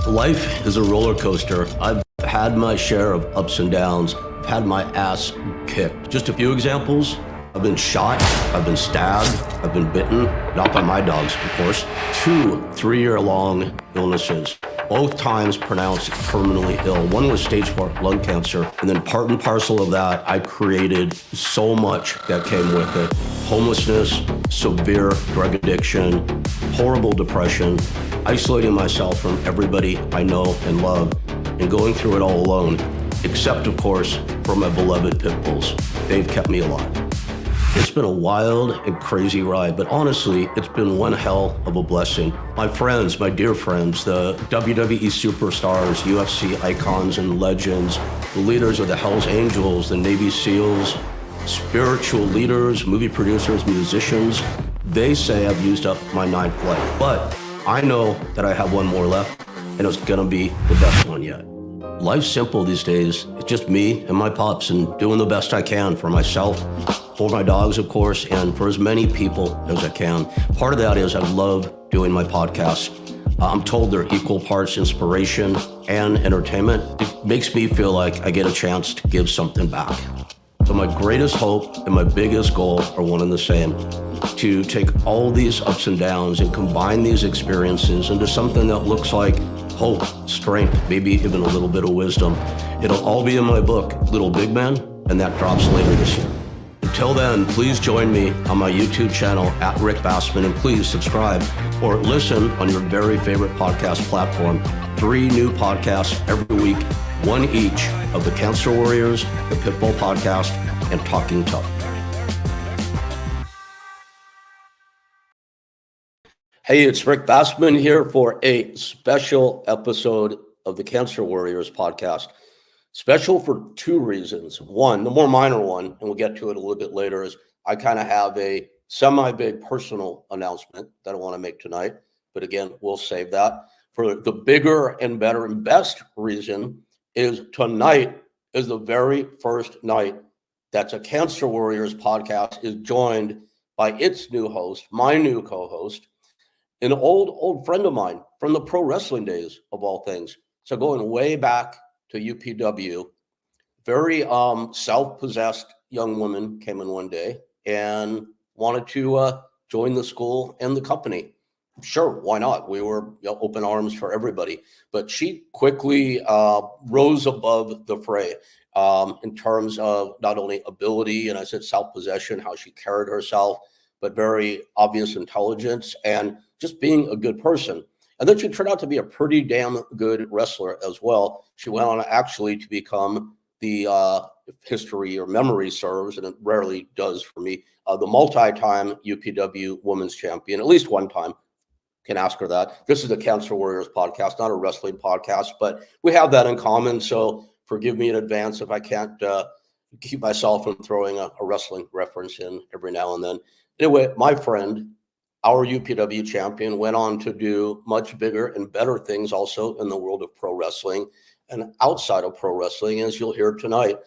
Life is a roller coaster. I've had my share of ups and downs. I've had my ass kicked. Just a few examples. I've been shot, I've been stabbed, I've been bitten, not by my dogs, of course. 2 3-year-long illnesses, both times pronounced terminally ill. One was stage 4 lung cancer, and then part and parcel of that, I created so much that came with it. Homelessness, severe drug addiction, horrible depression, isolating myself from everybody I know and love, and going through it all alone, except, of course, for my beloved pit bulls. They've kept me alive. It's been a wild and crazy ride, but honestly, it's been one hell of a blessing. My friends, my dear friends, the WWE superstars, UFC icons and legends, the leaders of the Hells Angels, the Navy SEALs, spiritual leaders, movie producers, musicians, they say I've used up my 9th life, but I know that I have one more left, and it's gonna be the best one yet. Life's simple these days. It's just me and my pups and doing the best I can for myself, for my dogs, of course, and for as many people as I can. Part of that is I love doing my podcasts. I'm told they're equal parts inspiration and entertainment. It makes me feel like I get a chance to give something back. So my greatest hope and my biggest goal are one and the same, to take all these ups and downs and combine these experiences into something that looks like hope, strength, maybe even a little bit of wisdom. It'll all be in my book, Little Big Man, and that drops later this year. Until then, please join me on my YouTube channel at Rick Bassman, and please subscribe or listen on your very favorite podcast platform. 3 new podcasts every week, 1 each of the Cancer Warriors, the Pitbull Podcast, and Talking Tough. Hey, it's Rick Bassman here for a special episode of the Cancer Warriors podcast. Special for 2 reasons. One, the more minor one, and we'll get to it a little bit later, is I kind of have a semi-big personal announcement that I want to make tonight. But again, we'll save that. For the bigger and better and best reason is tonight is the very first night that the Cancer Warriors podcast is joined by its new host, my new co-host, an old friend of mine from the pro wrestling days of all things. So going way back to UPW, very self-possessed young woman came in one day and wanted to join the school and the company. Sure, why not? We were open arms for everybody. But she quickly rose above the fray in terms of not only ability, and I said self-possession, how she carried herself, but very obvious intelligence and just being a good person. And then she turned out to be a pretty damn good wrestler as well. She went on actually to become the history or memory serves, and it rarely does for me, the multi-time UPW Women's Champion, at least one time. Can ask her that. This is the Cancer Warriors podcast, not a wrestling podcast, but we have that in common. So forgive me in advance if I can't keep myself from throwing a wrestling reference in every now and then. Anyway, my friend, our UPW champion, went on to do much bigger and better things also in the world of pro wrestling and outside of pro wrestling. As you'll hear tonight,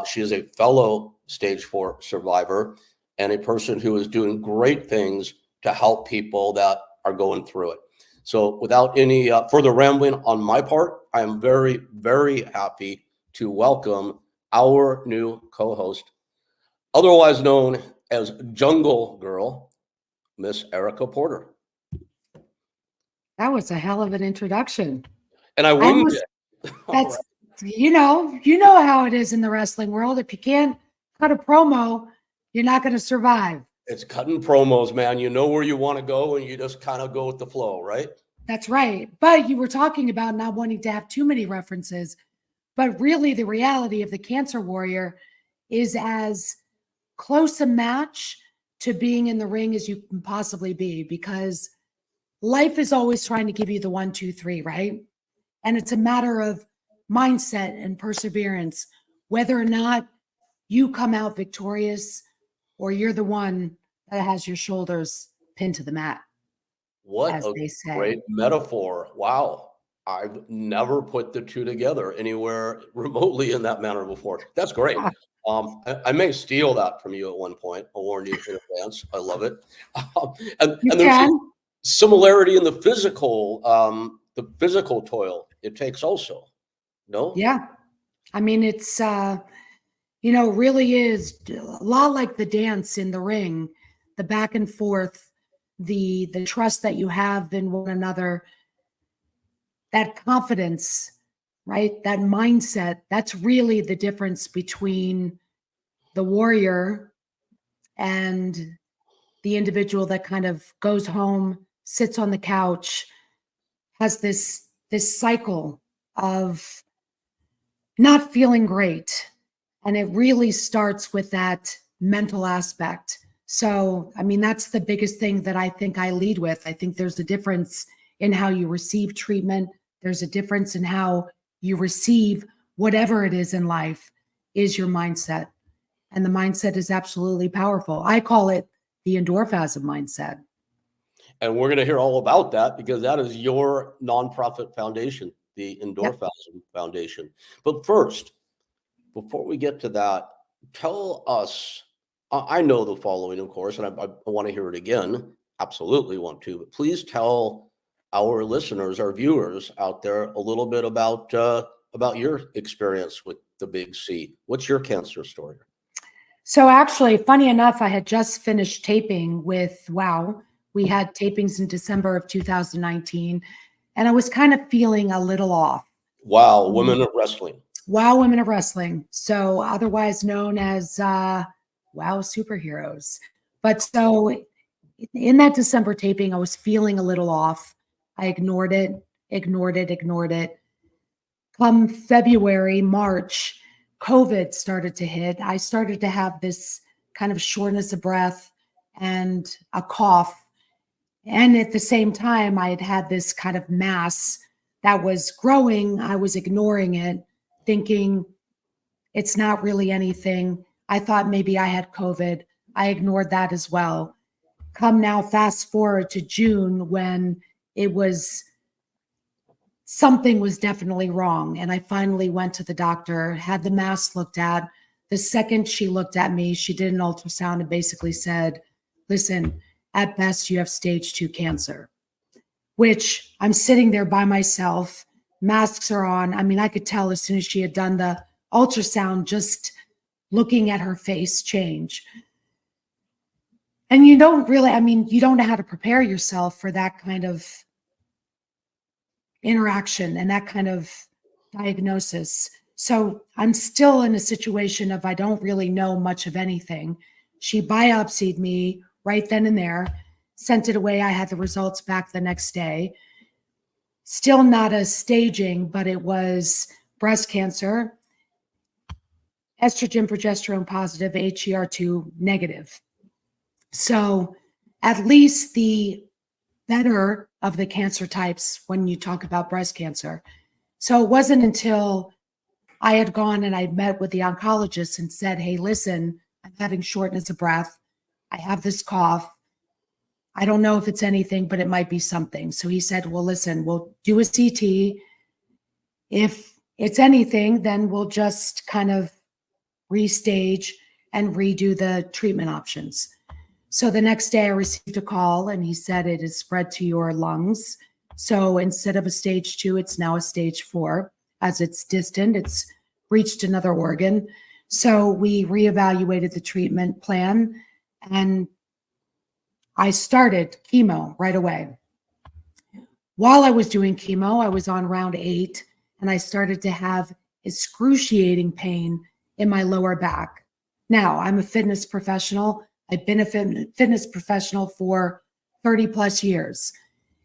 she is a fellow stage 4 survivor and a person who is doing great things to help people that are going through it. So without any further rambling on my part, I am very, very happy to welcome our new co-host, otherwise known as Jungle Girl, Miss Erica Porter. That was a hell of an introduction. And I winged it. That's, right. you know how it is in the wrestling world. If you can't cut a promo, you're not going to survive. It's cutting promos, man. You know where you want to go and you just kind of go with the flow, right? That's right. But you were talking about not wanting to have too many references. But really, the reality of the Cancer Warrior is as close a match to being in the ring as you can possibly be, because life is always trying to give you the 1, 2, 3, right? And it's a matter of mindset and perseverance, whether or not you come out victorious or you're the one that has your shoulders pinned to the mat. What a great metaphor. Wow. I've never put the two together anywhere remotely in that manner before. That's great. I may steal that from you at one point. I'll warn you in advance. I love it. And there's similarity in the physical toil it takes also. No? Yeah. I mean, it's, really is a lot like the dance in the ring, the back and forth, the trust that you have in one another, that confidence, right? That mindset, that's really the difference between the warrior and the individual that kind of goes home, sits on the couch, has this cycle of not feeling great. And it really starts with that mental aspect. So, I mean, that's the biggest thing that I think I lead with. I think there's a difference in how you receive treatment. There's a difference in how you receive whatever it is in life is your mindset. And the mindset is absolutely powerful. I call it the endorphasm mindset. And we're going to hear all about that because that is your nonprofit foundation, the Yep. Endorphasm Foundation. But first, before we get to that, tell us. I know the following, of course, and I want to hear it again. Absolutely want to, but please tell our listeners, our viewers out there, a little bit about your experience with the Big C. What's your cancer story? So actually, funny enough, I had just finished taping with Wow. We had tapings in December of 2019, and I was kind of feeling a little off. Wow, Women of Wrestling. Wow, Women of Wrestling. So otherwise known as Wow Superheroes. But so in that December taping, I was feeling a little off. I ignored it, ignored it, ignored it. Come February, March, COVID started to hit. I started to have this kind of shortness of breath and a cough. And at the same time, I had had this kind of mass that was growing. I was ignoring it, thinking it's not really anything. I thought maybe I had COVID. I ignored that as well. Come now, fast forward to June when it was something was definitely wrong. And I finally went to the doctor, had the mass looked at. The second she looked at me, she did an ultrasound and basically said, listen, at best, you have stage 2 cancer, which I'm sitting there by myself. Masks are on. I mean, I could tell as soon as she had done the ultrasound, just looking at her face change. And you don't know how to prepare yourself for that kind of interaction and that kind of diagnosis. So I'm still in a situation of I don't really know much of anything. She biopsied me right then and there, sent it away. I had the results back the next day. Still not a staging, but it was breast cancer, estrogen, progesterone positive, HER2 negative. So at least the better of the cancer types when you talk about breast cancer. So it wasn't until I had gone and I met with the oncologist and said, hey, listen, I'm having shortness of breath. I have this cough. I don't know if it's anything, but it might be something. So he said, well, listen, we'll do a CT. If it's anything, then we'll just kind of restage and redo the treatment options. So the next day I received a call and he said it is spread to your lungs. So instead of a stage 2, it's now a stage 4. As it's distant, it's reached another organ. So we reevaluated the treatment plan and I started chemo right away. While I was doing chemo, I was on round 8 and I started to have excruciating pain in my lower back. Now, I'm a fitness professional. I've been a fitness professional for 30 plus years.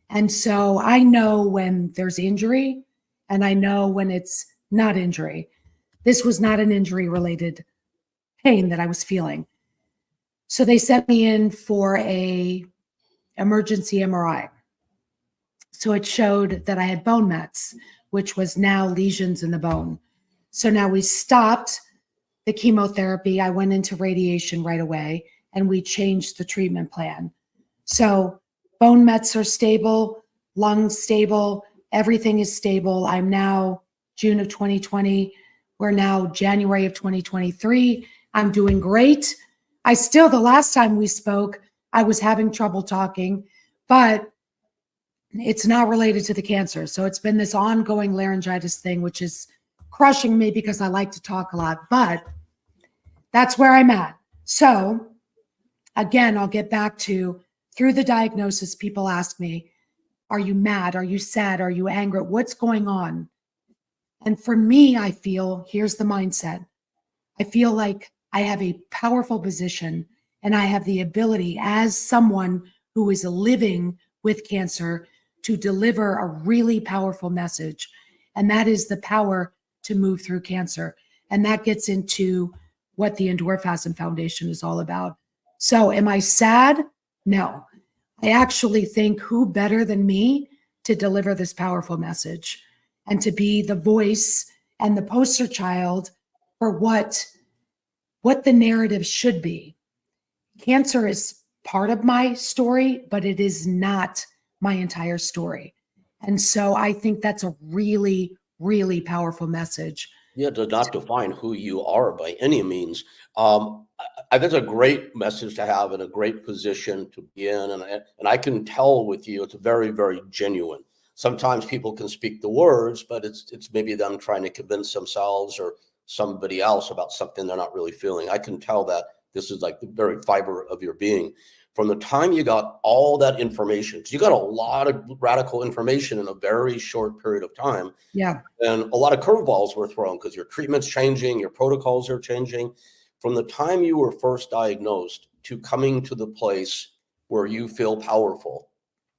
And so I know when there's injury and I know when it's not injury. This was not an injury related pain that I was feeling. So they sent me in for a emergency MRI. So it showed that I had bone mets, which was now lesions in the bone. So now we stopped the chemotherapy. I went into radiation right away. And we changed the treatment plan. So bone mets are stable, lungs stable, everything is stable. I'm now June of 2020. We're now January of 2023. I'm doing great. The last time we spoke, I was having trouble talking, but It's not related to the cancer. So it's been this ongoing laryngitis thing, which is crushing me because I like to talk a lot, but that's where I'm at. So again, I'll get back to, through the diagnosis, people ask me, are you mad? Are you sad? Are you angry? What's going on? And for me, I feel, here's the mindset. I feel like I have a powerful position and I have the ability as someone who is living with cancer to deliver a really powerful message. And that is the power to move through cancer. And that gets into what the Endorphism Foundation is all about. So am I sad? No. I actually think who better than me to deliver this powerful message and to be the voice and the poster child for what the narrative should be. Cancer is part of my story, but it is not my entire story. And so I think that's a really, really powerful message. Yeah, does not define who you are by any means. I think it's a great message to have and a great position to be in. And I can tell with you, it's very, very genuine. Sometimes people can speak the words, but it's maybe them trying to convince themselves or somebody else about something they're not really feeling. I can tell that this is like the very fiber of your being. From the time you got all that information, 'cause you got a lot of radical information in a very short period of time. Yeah. And a lot of curveballs were thrown because your treatment's changing, your protocols are changing. From the time you were first diagnosed to coming to the place where you feel powerful,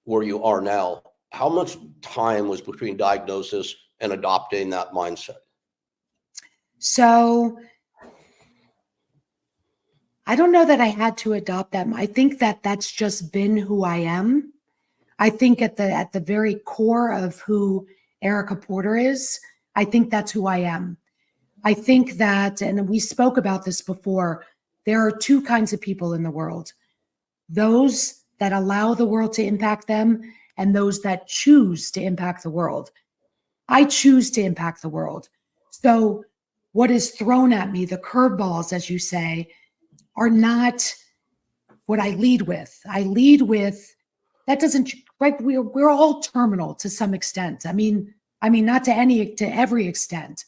where you are now, how much time was between diagnosis and adopting that mindset? So I don't know that I had to adopt that. I think that that's just been who I am. I think at the very core of who Erica Porter is, I think that's who I am. I think that, and we spoke about this before, there are two kinds of people in the world. Those that allow the world to impact them and those that choose to impact the world. I choose to impact the world. So what is thrown at me, the curveballs, as you say, are not what I lead with. I lead with, that doesn't, right? We're all terminal to some extent. I mean, not to every extent.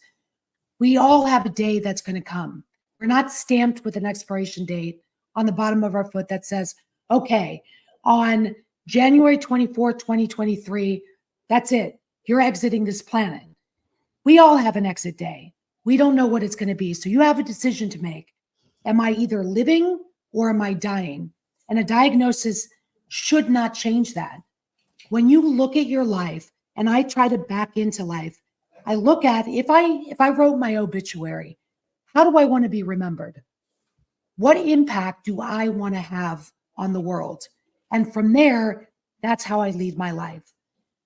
We all have a day that's going to come. We're not stamped with an expiration date on the bottom of our foot that says, okay, on January 24th, 2023, that's it. You're exiting this planet. We all have an exit day. We don't know what it's going to be. So you have a decision to make. Am I either living or am I dying? And a diagnosis should not change that. When you look at your life, and I try to back into life, I look at, if I wrote my obituary, how do I want to be remembered? What impact do I want to have on the world? And from there, that's how I lead my life.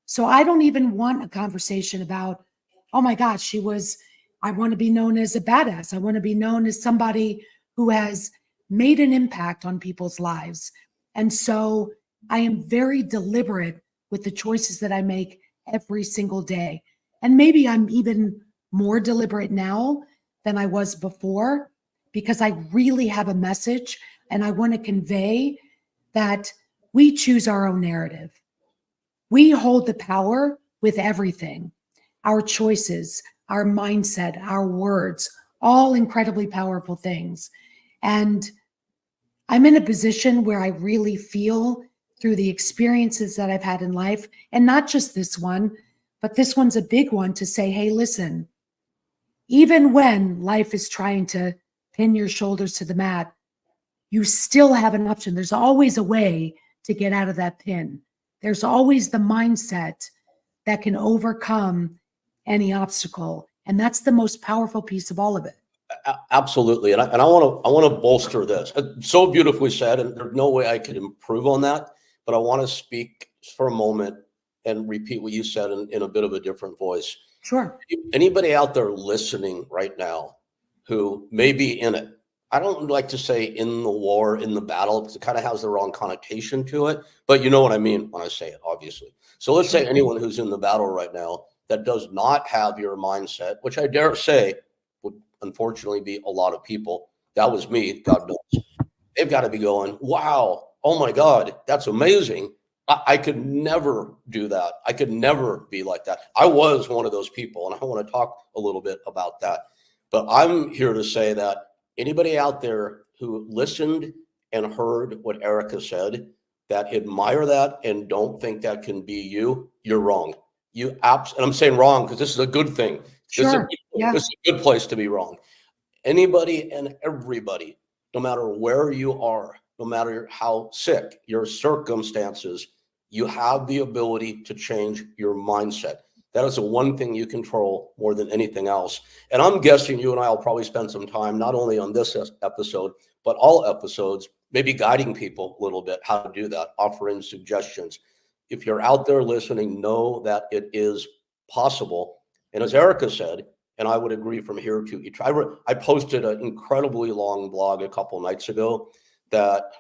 So I don't even want a conversation about, oh my gosh, I want to be known as a badass. I want to be known as somebody who has made an impact on people's lives. And so I am very deliberate with the choices that I make every single day. And maybe I'm even more deliberate now than I was before because I really have a message and I want to convey that we choose our own narrative. We hold the power with everything, our choices, our mindset, our words, all incredibly powerful things. And I'm in a position where I really feel through the experiences that I've had in life, and not just this one, but this one's a big one, to say, hey, listen, even when life is trying to pin your shoulders to the mat, you still have an option. There's always a way to get out of that pin. There's always the mindset that can overcome any obstacle. And that's the most powerful piece of all of it. Absolutely. And I want to bolster this. So beautifully said, and there's no way I could improve on that, but I want to speak for a moment and repeat what you said in a bit of a different voice. Sure. Anybody out there listening right now who may be in it, I don't like to say in the war, in the battle, because it kind of has the wrong connotation to it, but you know what I mean when I say it, obviously. So let's say anyone who's in the battle right now that does not have your mindset, which I dare say would unfortunately be a lot of people. That was me, God knows. They've got to be going, wow, oh my God, that's amazing. I could never do that. I could never be like that. I was one of those people, and I want to talk a little bit about that. But I'm here to say that anybody out there who listened and heard what Erica said, that admire that and don't think that can be you, you're wrong. And I'm saying wrong because this is a good thing. Sure. Yeah. This is a good place to be wrong. Anybody and everybody, no matter where you are, no matter how sick your circumstances, you have the ability to change your mindset. That is the one thing you control more than anything else. And I'm guessing you and I will probably spend some time, not only on this episode, but all episodes, maybe guiding people a little bit how to do that, offering suggestions. If you're out there listening, know that it is possible. And as Erica said, and I would agree from here to each, I posted an incredibly long blog a couple nights ago that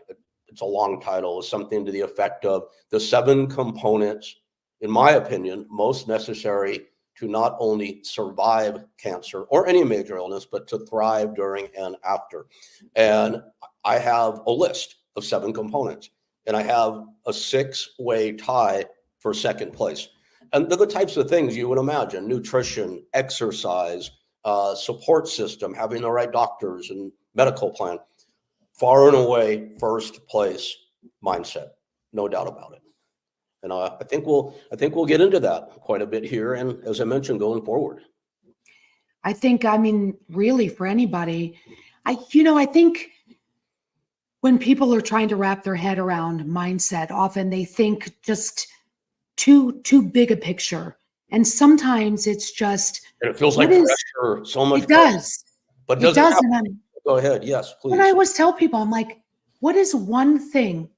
it's a long title, something to the effect of the 7 components, in my opinion, most necessary to not only survive cancer or any major illness, but to thrive during and after. And I have a list of 7 components, and I have a 6-way tie for second place. And they're the types of things you would imagine: nutrition, exercise, support system, having the right doctors and medical plan. Far and away, first place, mindset, no doubt about it. And I think we'll get into that quite a bit here, and as I mentioned, going forward. I think, I mean, really, for anybody, I think when people are trying to wrap their head around mindset, often they think just too big a picture, and sometimes it's just, And it feels like pressure, so much. It does, but it does. And go ahead, yes, please. when I always tell people, I'm like, what is one thing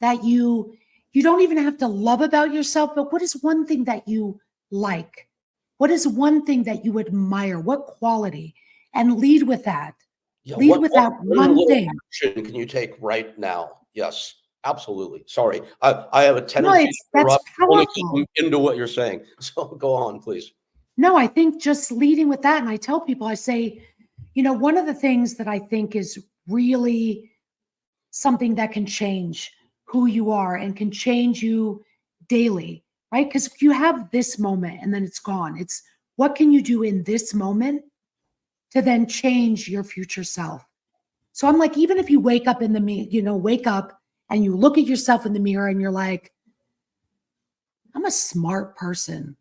that you don't even have to love about yourself, but what is one thing that you like? What is one thing that you admire? What quality? And lead with that. Yeah, lead with that one thing. Can you take right now? Yes, absolutely. Sorry, I have a tendency that's powerful. into what you're saying. So go on, please. No, I think just leading with that, and I tell people, I say, one of the things that I think is really something that can change who you are and can change you daily, right? Because if you have this moment and then it's gone, it's what can you do in this moment to then change your future self? So I'm like, even if you wake up wake up and you look at yourself in the mirror and you're like, I'm a smart person,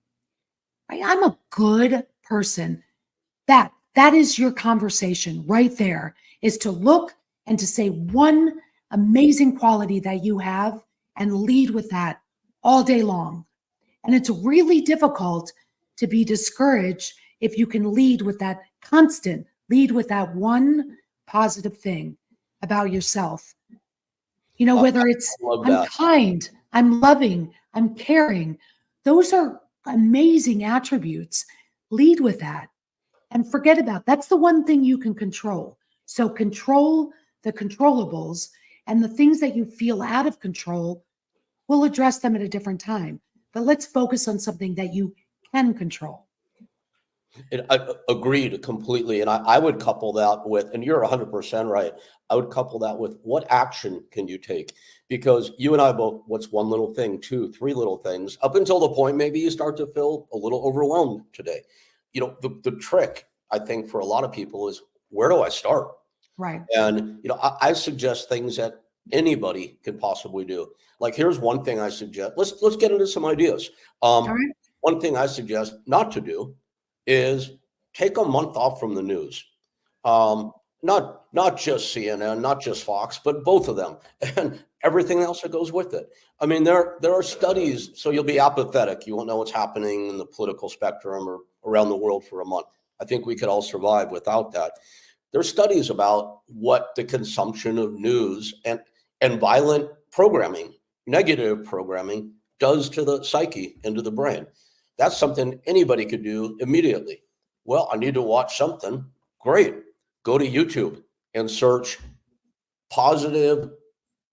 right? I'm a good person. That is your conversation right there, is to look and to say one amazing quality that you have and lead with that all day long. And it's really difficult to be discouraged if you can lead with that lead with that one positive thing about yourself. Whether it's I'm kind, I'm loving, I'm caring. Those are amazing attributes. Lead with that. And forget about that's the one thing you can control. So control the controllables, and the things that you feel out of control, we'll address them at a different time. But let's focus on something that you can control. I agreed completely. And I would couple that with, and you're 100% right, I would couple that with what action can you take? Because you and I both, what's one little thing, 2, 3 little things, up until the point maybe you start to feel a little overwhelmed today. The trick, I think, for a lot of people is, where do I start? Right. And, I suggest things that anybody can possibly do. Like, here's one thing I suggest. Let's get into some ideas. All right. One thing I suggest not to do is take a month off from the news. Not just CNN, not just Fox, but both of them and everything else that goes with it. I mean, there are studies, so you'll be apathetic. You won't know what's happening in the political spectrum or around the world for a month. I think we could all survive without that. There's studies about what the consumption of news and violent programming, negative programming, does to the psyche and to the brain. That's something anybody could do immediately. Well, I need to watch something. Great. Go to YouTube and search positive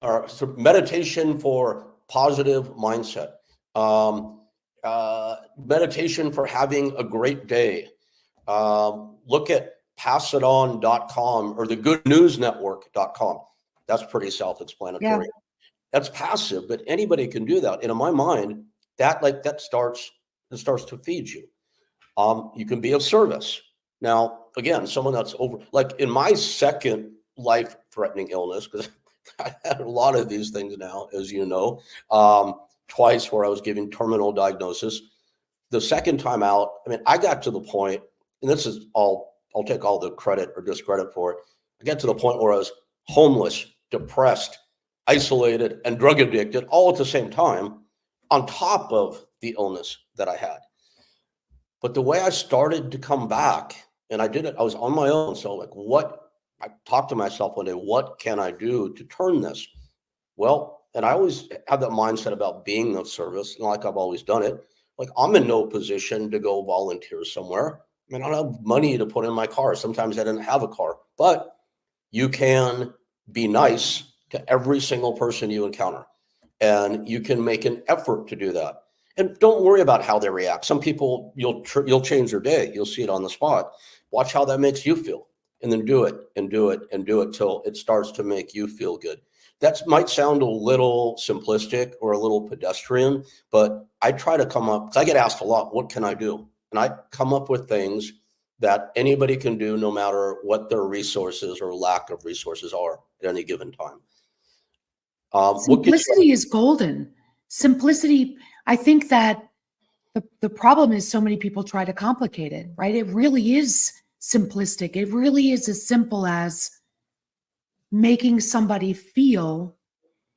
or meditation for positive mindset. Meditation for having a great day. Look at passiton.com or thegoodnewsnetwork.com. That's pretty self-explanatory. That's passive, but anybody can do that. And in my mind, that starts to feed you. You can be of service. Now, again, someone that's over, like in my second life-threatening illness, because I had a lot of these things now, as you know, twice where I was giving terminal diagnosis. The second time out, I mean, I got to the point, and this is all, I'll take all the credit or discredit for it. I got to the point where I was homeless, depressed, isolated, and drug addicted all at the same time, on top of the illness that I had. But the way I started to come back, and I did it, I was on my own. So like, I talked to myself one day, what can I do to turn this? Well, and I always have that mindset about being of service, and like I've always done it. Like, I'm in no position to go volunteer somewhere. I mean, I don't have money to put in my car. Sometimes I didn't have a car, but you can be nice to every single person you encounter, and you can make an effort to do that. And don't worry about how they react. Some people, you'll change their day. You'll see it on the spot. Watch how that makes you feel, and then do it and do it and do it till it starts to make you feel good. That might sound a little simplistic or a little pedestrian, but I try to come up, because I get asked a lot, what can I do? And I come up with things that anybody can do, no matter what their resources or lack of resources are at any given time. Simplicity is golden. Simplicity, I think that the problem is so many people try to complicate it, right? It really is simplistic. It really is as simple as making somebody feel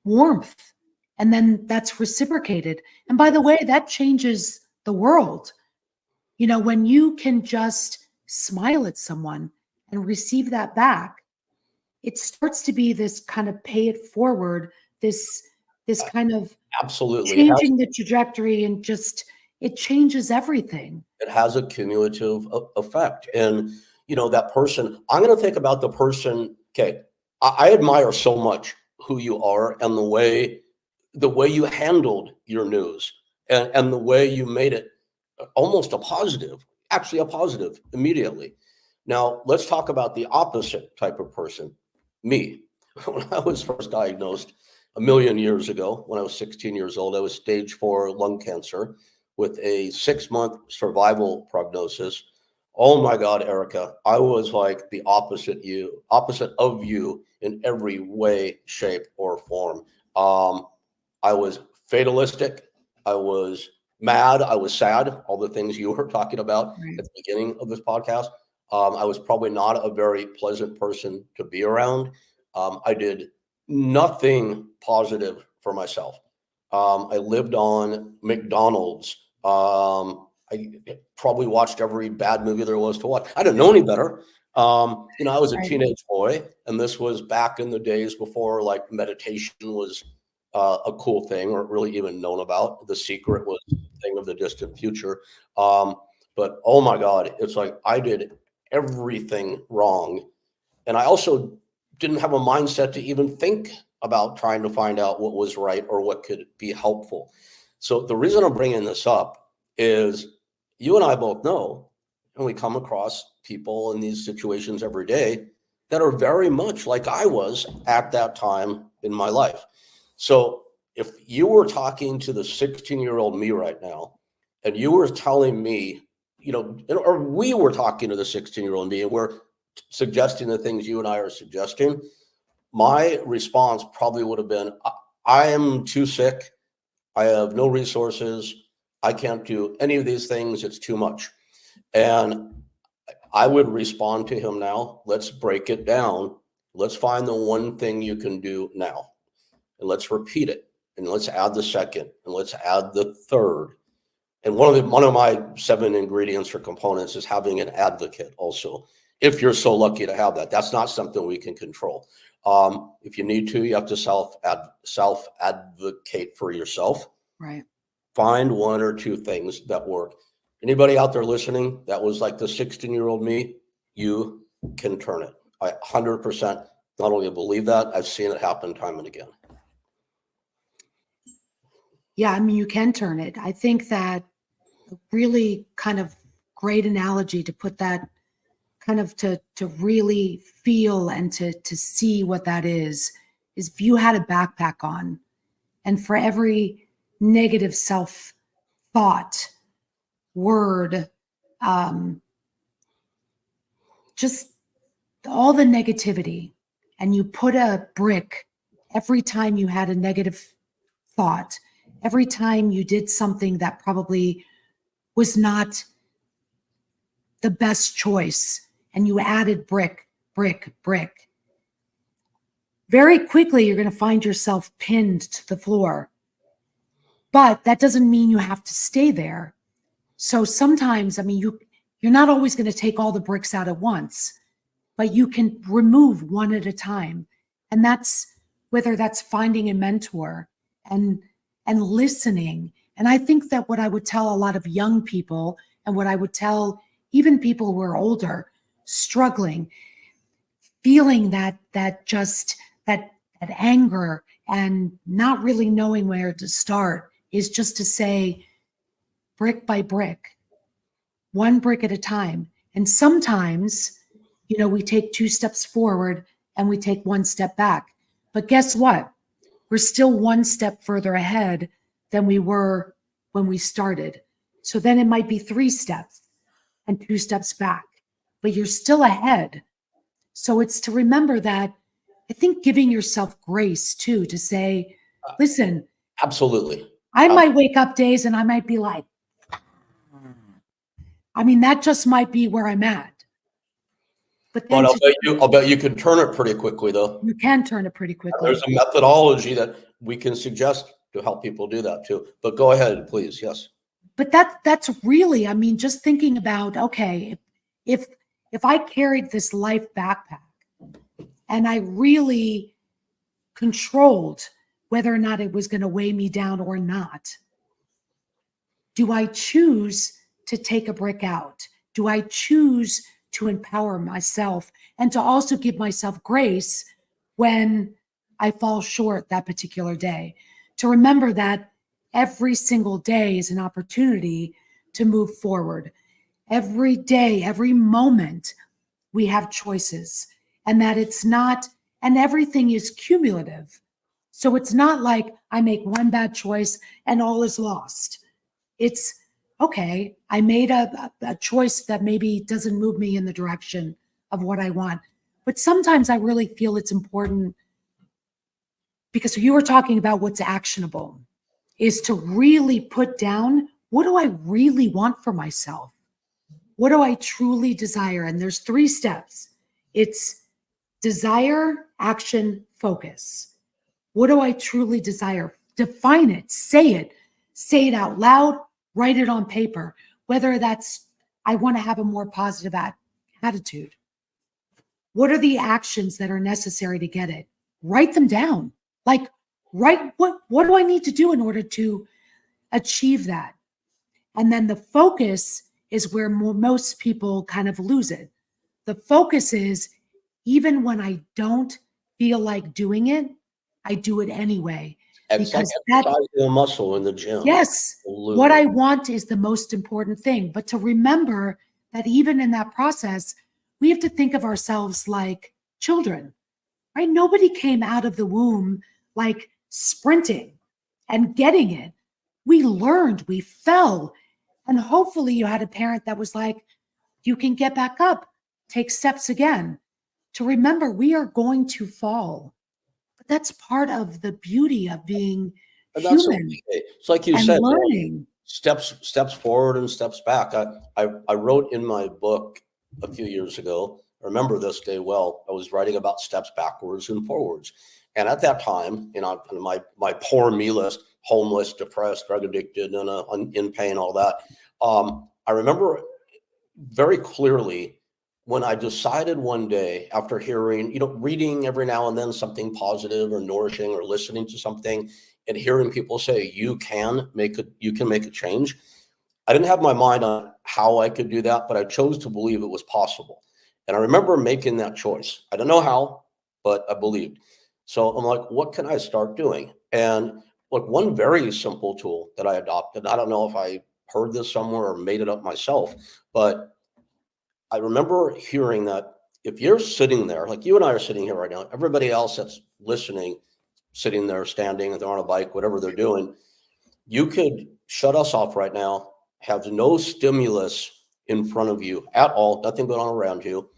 warmth, and then that's reciprocated. And by the way, that changes the world. You know, when you can just smile at someone and receive that back, it starts to be this kind of pay it forward, this kind of Absolutely changing the trajectory, and just it changes everything. It has a cumulative effect. And you know, that person, I'm going to think about the person. Okay, I admire so much who you are, and the way you handled your news, and the way you made it almost a positive, actually a positive immediately. Now, let's talk about the opposite type of person, me. When I was first diagnosed a million years ago, when I was 16 years old, I was stage 4 lung cancer with a 6-month survival prognosis. Oh my God, Erica, I was like the opposite of you in every way, shape, or form. I was fatalistic. I was mad. I was sad. All the things you were talking about Right. at the beginning of this podcast. I was probably not a very pleasant person to be around. I did nothing positive for myself. I lived on McDonald's. I probably watched every bad movie there was to watch. I didn't know any better. You know, I was a Right. teenage boy, and this was back in the days before like meditation was a cool thing, or really even known about. The Secret was a thing of the distant future. But oh my God, it's like I did everything wrong. And I also didn't have a mindset to even think about trying to find out what was right or what could be helpful. So the reason I'm bringing this up is you and I both know, and we come across people in these situations every day that are very much like I was at that time in my life. So if you were talking to the 16-year-old me right now, and you were telling me, you know, or we were talking to the 16-year-old me, and we're suggesting the things you and I are suggesting, my response probably would have been, I am too sick. I have no resources. I can't do any of these things. It's too much. And I would respond to him now, let's break it down. Let's find the one thing you can do now, and let's repeat it. And let's add the second, and let's add the third. And one of my 7 ingredients or components is having an advocate also. If you're so lucky to have that, that's not something we can control. If you need to, you have to self advocate for yourself. Right. Find 1 or 2 things that work. Anybody out there listening that was like the 16-year-old me, you can turn it. I 100% not only believe that, I've seen it happen time and again. Yeah, I mean, you can turn it. I think that a really kind of great analogy to put that kind of to really feel and to see what that is if you had a backpack on And for every negative self thought, word, just all the negativity, and you put a brick every time you had a negative thought, every time you did something that probably was not the best choice, and you added brick, brick, brick, very quickly you're going to find yourself pinned to the floor. But that doesn't mean you have to stay there. So sometimes, I mean, you're not always going to take all the bricks out at once, but you can remove one at a time. And that's whether that's finding a mentor and listening. And I think that what I would tell a lot of young people, and what I would tell even people who are older, struggling, feeling that anger and not really knowing where to start, is just to say, brick by brick, one brick at a time. And sometimes, we take 2 steps forward and we take 1 step back. But guess what? We're still 1 step further ahead than we were when we started. So then it might be 3 steps and 2 steps back, but you're still ahead. So it's to remember that, I think, giving yourself grace too, to say, listen, Absolutely. I might wake up days and I might be like, I mean, that just might be where I'm at. But then I'll bet you can turn it pretty quickly, though. you can turn it pretty quickly. There's a methodology that we can suggest to help people do that too. But go ahead, please. Yes. But that's really, I mean, just thinking about, okay, if I carried this life backpack and I really controlled whether or not it was going to weigh me down or not, do I choose to take a brick out? Do I choose to empower myself and to also give myself grace when I fall short that particular day? To remember that every single day is an opportunity to move forward. Every day, every moment, we have choices, and that it's not, and everything is cumulative. So it's not like I make one bad choice and all is lost. It's, okay, I made a choice that maybe doesn't move me in the direction of what I want. But sometimes I really feel it's important, because you were talking about what's actionable, is to really put down, what do I really want for myself? What do I truly desire? And there's 3 steps. It's desire, action, focus. What do I truly desire? Define it, say it out loud, write it on paper, whether that's, I want to have a more positive attitude. What are the actions that are necessary to get it? Write them down. Like, write, what do I need to do in order to achieve that? And then the focus is where most people kind of lose it. The focus is, even when I don't feel like doing it, I do it anyway. It's like exercising a muscle in the gym. Yes. Absolutely. What I want is the most important thing. But to remember that even in that process, we have to think of ourselves like children, right? Nobody came out of the womb like sprinting and getting it. We learned, we fell. And hopefully you had a parent that was like, you can get back up, take steps again. To remember, we are going to fall. But that's part of the beauty of being human. Okay. It's like you said, learning. Steps forward and steps back. I wrote in my book a few years ago, I remember this day well, I was writing about steps backwards and forwards. And at that time, my poor me list, homeless, depressed, drug addicted, and in pain, all that. I remember very clearly when I decided one day, after hearing, reading every now and then something positive or nourishing, or listening to something and hearing people say, you can make a change. I didn't have my mind on how I could do that, but I chose to believe it was possible. And I remember making that choice. I don't know how, but I believed. So I'm like, what can I start doing? And like, one very simple tool that I adopted, I don't know if I heard this somewhere or made it up myself, but I remember hearing that if you're sitting there, like you and I are sitting here right now, everybody else that's listening sitting there, standing, if they're on a bike, whatever they're doing, you could shut us off right now, have no stimulus in front of you at all, nothing going on around you,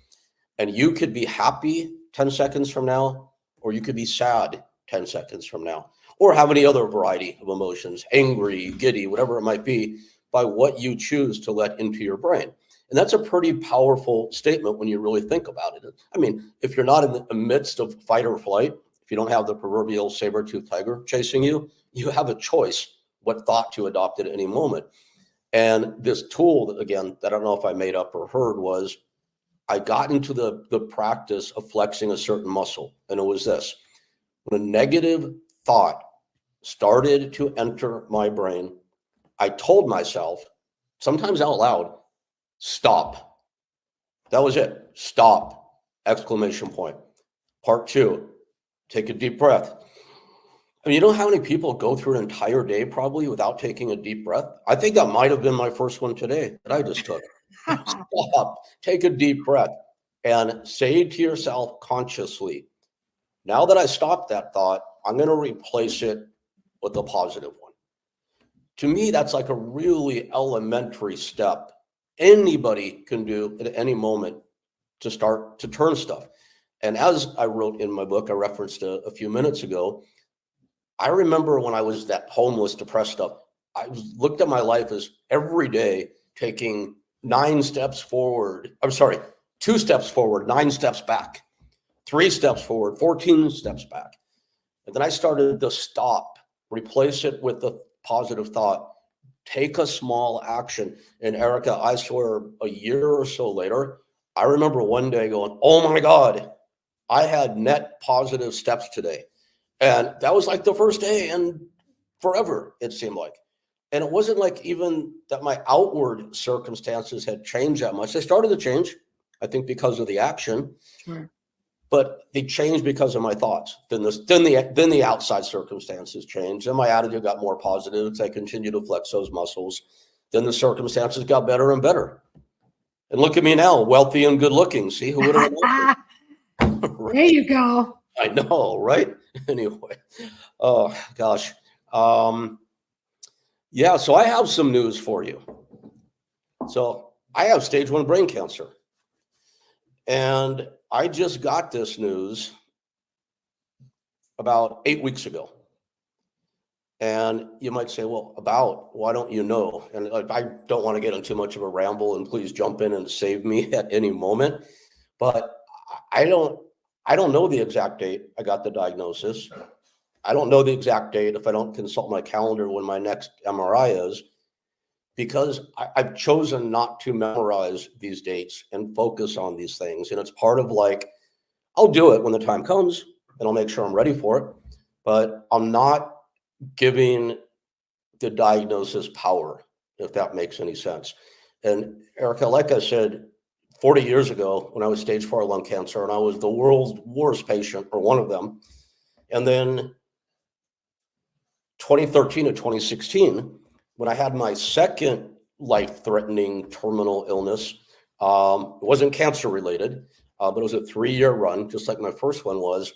and you could be happy 10 seconds from now, or you could be sad 10 seconds from now, or have any other variety of emotions, angry, giddy, whatever it might be, by what you choose to let into your brain. And that's a pretty powerful statement when you really think about it. I mean, if you're not in the midst of fight or flight, if you don't have the proverbial saber-toothed tiger chasing you, you have a choice what thought to adopt at any moment. And this tool, again, that I don't know if I made up or heard, was I got into the practice of flexing a certain muscle. And it was this: when a negative thought started to enter my brain, I told myself, sometimes out loud, stop. That was it. Stop! Exclamation point. Part two, take a deep breath. I mean, you know how many people go through an entire day probably without taking a deep breath? I think that might have been my first one today that I just took. Stop, take a deep breath, and say to yourself consciously, now that I stopped that thought, I'm going to replace it with a positive one. To me, that's like a really elementary step anybody can do at any moment to start to turn stuff. And as I wrote in my book, I referenced a few minutes ago, I remember when I was that homeless, depressed stuff, I looked at my life as every day taking 9 steps forward. I'm sorry, 2 steps forward, 9 steps back, 3 steps forward, 14 steps back. And then I started to stop, replace it with the positive thought, take a small action. And Erica, I swear, a year or so later, I remember one day going, oh my God, I had net positive steps today. And that was like the first day in forever, it seemed like. And it wasn't like even that my outward circumstances had changed that much. They started to change, I think, because of the action. Sure. But they changed because of my thoughts. Then the outside circumstances changed, and my attitude got more positive as I continued to flex those muscles. Then the circumstances got better and better. And look at me now, wealthy and good looking. See, who would have known? There you go. I know, right? Anyway, oh gosh. Yeah, so I have some news for you. So I have stage 1 brain cancer. And I just got this news about 8 weeks ago. And you might say, well, why don't you know? And I don't want to get into much of a ramble, and please jump in and save me at any moment. But I don't know the exact date I got the diagnosis. I don't know the exact date if I don't consult my calendar when my next MRI is, because I've chosen not to memorize these dates and focus on these things. And it's part of like, I'll do it when the time comes and I'll make sure I'm ready for it. But I'm not giving the diagnosis power, if that makes any sense. And Erica, like I said, 40 years ago, when I was stage 4 lung cancer, and I was the world's worst patient, or one of them. And then 2013 to 2016, when I had my second life-threatening terminal illness, it wasn't cancer related, but it was a 3-year run, just like my first one was.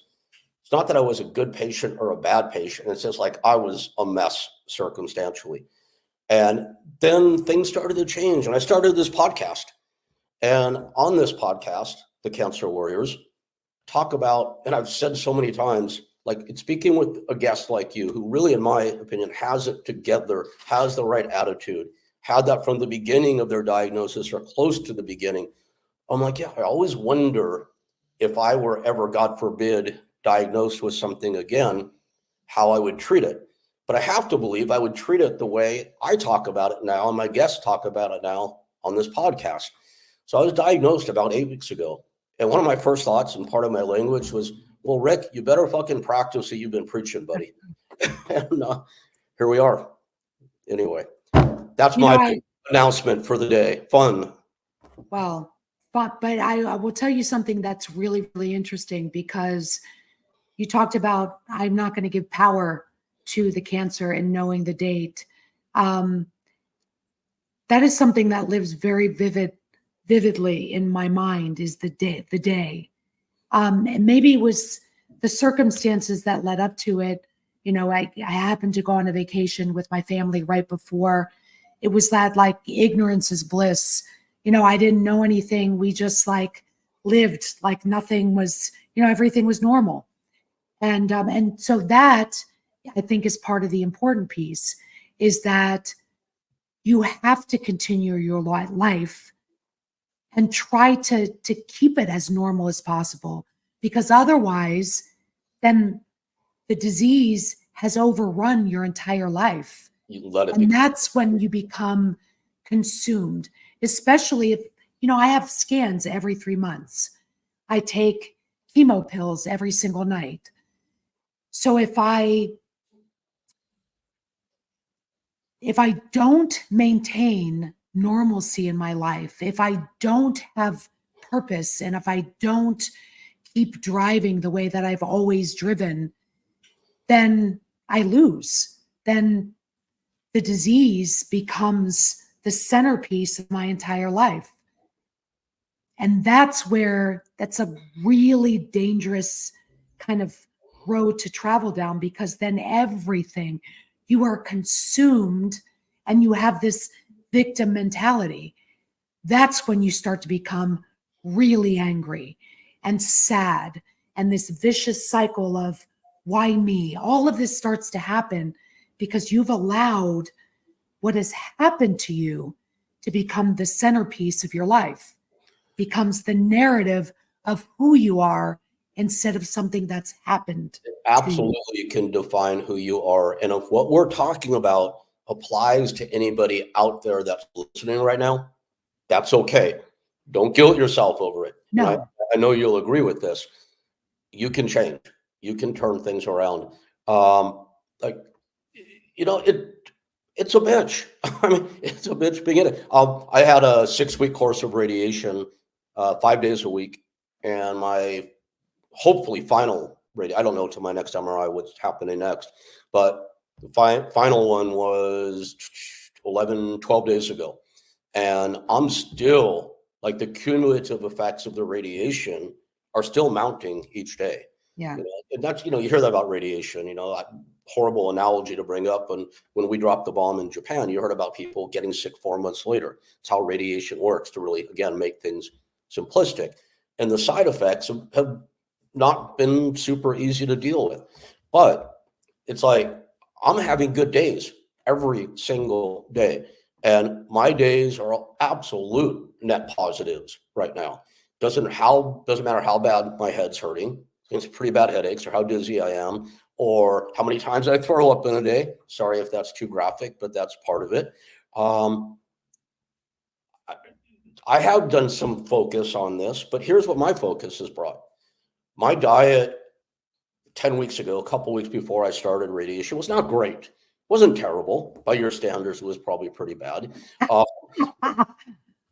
It's not that I was a good patient or a bad patient. It's just like I was a mess circumstantially. And then things started to change, and I started this podcast. And on this podcast, the Cancer Warriors talk about, and I've said so many times, like, it's speaking with a guest like you, who really, in my opinion, has it together, has the right attitude, had that from the beginning of their diagnosis or close to the beginning. I'm like, yeah, I always wonder if I were ever, God forbid, diagnosed with something again, how I would treat it. But I have to believe I would treat it the way I talk about it now, and my guests talk about it now on this podcast. So I was diagnosed about 8 weeks ago. And one of my first thoughts, and part of my language, was, well, Rick, you better fucking practice what you've been preaching, buddy. And here we are. Anyway, that's my announcement for the day. Fun. Well, but I will tell you something that's really, really interesting, because you talked about, I'm not going to give power to the cancer and knowing the date. That is something that lives very vividly in my mind, is the day. And maybe it was the circumstances that led up to it, I happened to go on a vacation with my family right before. It was that like ignorance is bliss. I didn't know anything. We just like lived like nothing was, everything was normal. And so that I think is part of the important piece, is that you have to continue your life and try to keep it as normal as possible, because otherwise then the disease has overrun your entire life. You let it And that's when you become consumed, especially if, I have scans every 3 months. I take chemo pills every single night. So if I don't maintain normalcy in my life, if I don't have purpose, and if I don't keep driving the way that I've always driven, then I lose. Then the disease becomes the centerpiece of my entire life. And that's a really dangerous kind of road to travel down, because then everything, you are consumed and you have this victim mentality. That's when you start to become really angry and sad, and this vicious cycle of why me? All of this starts to happen because you've allowed what has happened to you to become the centerpiece of your life, becomes the narrative of who you are instead of something that's happened to you. absolutely can define who you are. And if what we're talking about applies to anybody out there that's listening right now, that's okay. Don't guilt yourself over it. And No, I know you'll agree with this. You can change. You can turn things around. Like, it's a bitch. I mean, it's a bitch being in it. I had a 6-week course of radiation, 5 days a week, and my hopefully final radiation. I don't know till my next MRI what's happening next, but the final one was 12 days ago. And I'm still like, the cumulative effects of the radiation are still mounting each day. yeah, And that's, you hear that about radiation, horrible analogy to bring up. And when we dropped the bomb in Japan, you heard about people getting sick 4 months later. It's how radiation works, to really, again, make things simplistic. And the side effects have not been super easy to deal with. But it's like, I'm having good days every single day. And my days are absolute net positives right now. Doesn't matter how bad my head's hurting. It's pretty bad headaches, or how dizzy I am, or how many times I throw up in a day. Sorry if that's too graphic, but that's part of it. I have done some focus on this, but here's what my focus has brought. My diet 10 weeks ago, a couple weeks before I started radiation, was not great. It wasn't terrible. By your standards, it was probably pretty bad.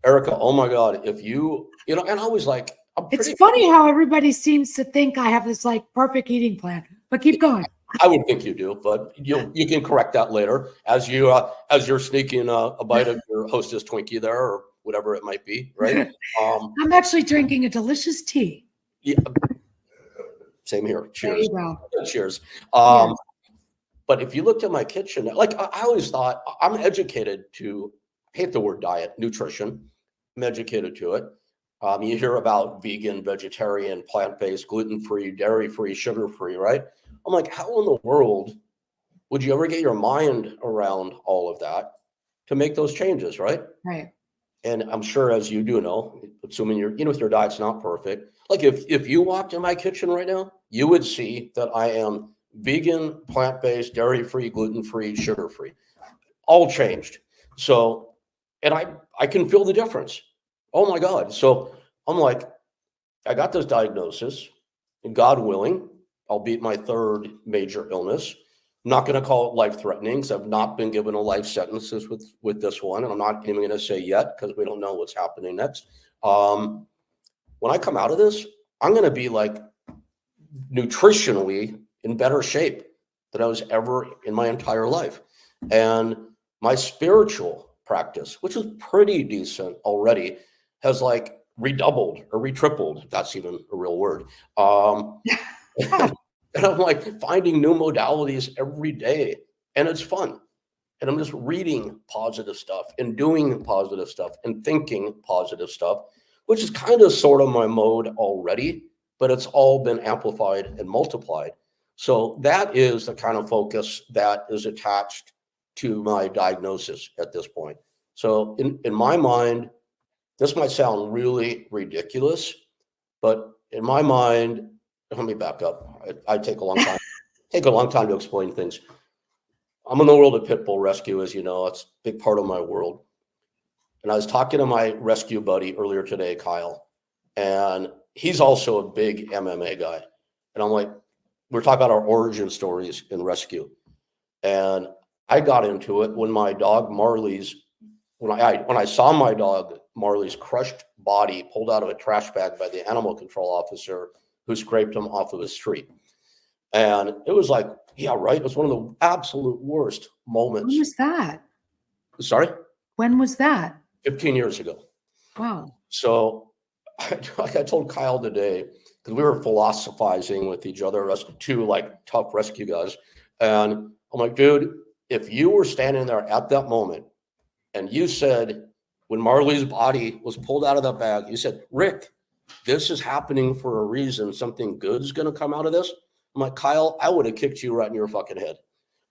Erica, oh my God, if and I was like, it's funny how everybody seems to think I have this like perfect eating plan, but keep going. I would think you do, but you can correct that later as you're sneaking a bite of your Hostess Twinkie there, or whatever it might be, right? I'm actually drinking a delicious tea. Yeah, same here. Cheers. There you go. Cheers. Yes. But if you looked at my kitchen, like, I always thought, I'm educated to, I hate the word diet, nutrition. I'm educated to it. You hear about vegan, vegetarian, plant-based, gluten-free, dairy-free, sugar-free, right? I'm like, how in the world would you ever get your mind around all of that to make those changes, right? Right. And I'm sure, as you do know, assuming your diet's not perfect, like if you walked in my kitchen right now, you would see that I am vegan, plant-based, dairy-free, gluten-free, sugar-free, all changed. So, and I can feel the difference. Oh my God. So I'm like, I got this diagnosis, and God willing, I'll beat my third major illness. I'm not going to call it life-threatening, because I've not been given a life sentence with this one, and I'm not even going to say yet, because we don't know what's happening next. When I come out of this, I'm going to be like nutritionally in better shape than I was ever in my entire life. And my spiritual practice, which was pretty decent already, has like redoubled or retripled, if that's even a real word. And I'm like finding new modalities every day, and it's fun. And I'm just reading positive stuff and doing positive stuff and thinking positive stuff, which is kind of sort of my mode already, but it's all been amplified and multiplied. So that is the kind of focus that is attached to my diagnosis at this point. So in my mind, this might sound really ridiculous, but in my mind, let me back up. I take a long time, to explain things. I'm in the world of pit bull rescue, as you know, it's a big part of my world. And I was talking to my rescue buddy earlier today, Kyle, and he's also a big MMA guy. And I'm like, we're talking about our origin stories in rescue. And I got into it when my dog Marley's, when I saw my dog Marley's crushed body pulled out of a trash bag by the animal control officer who scraped him off of the street. And it was like, yeah, right. It was one of the absolute worst moments. When was that? Sorry? When was that? 15 years ago. Wow. So, like I told Kyle today, because we were philosophizing with each other, us two like tough rescue guys. And I'm like, dude, if you were standing there at that moment and you said, when Marley's body was pulled out of that bag, you said, Rick, this is happening for a reason. Something good is going to come out of this. I'm like, Kyle, I would have kicked you right in your fucking head.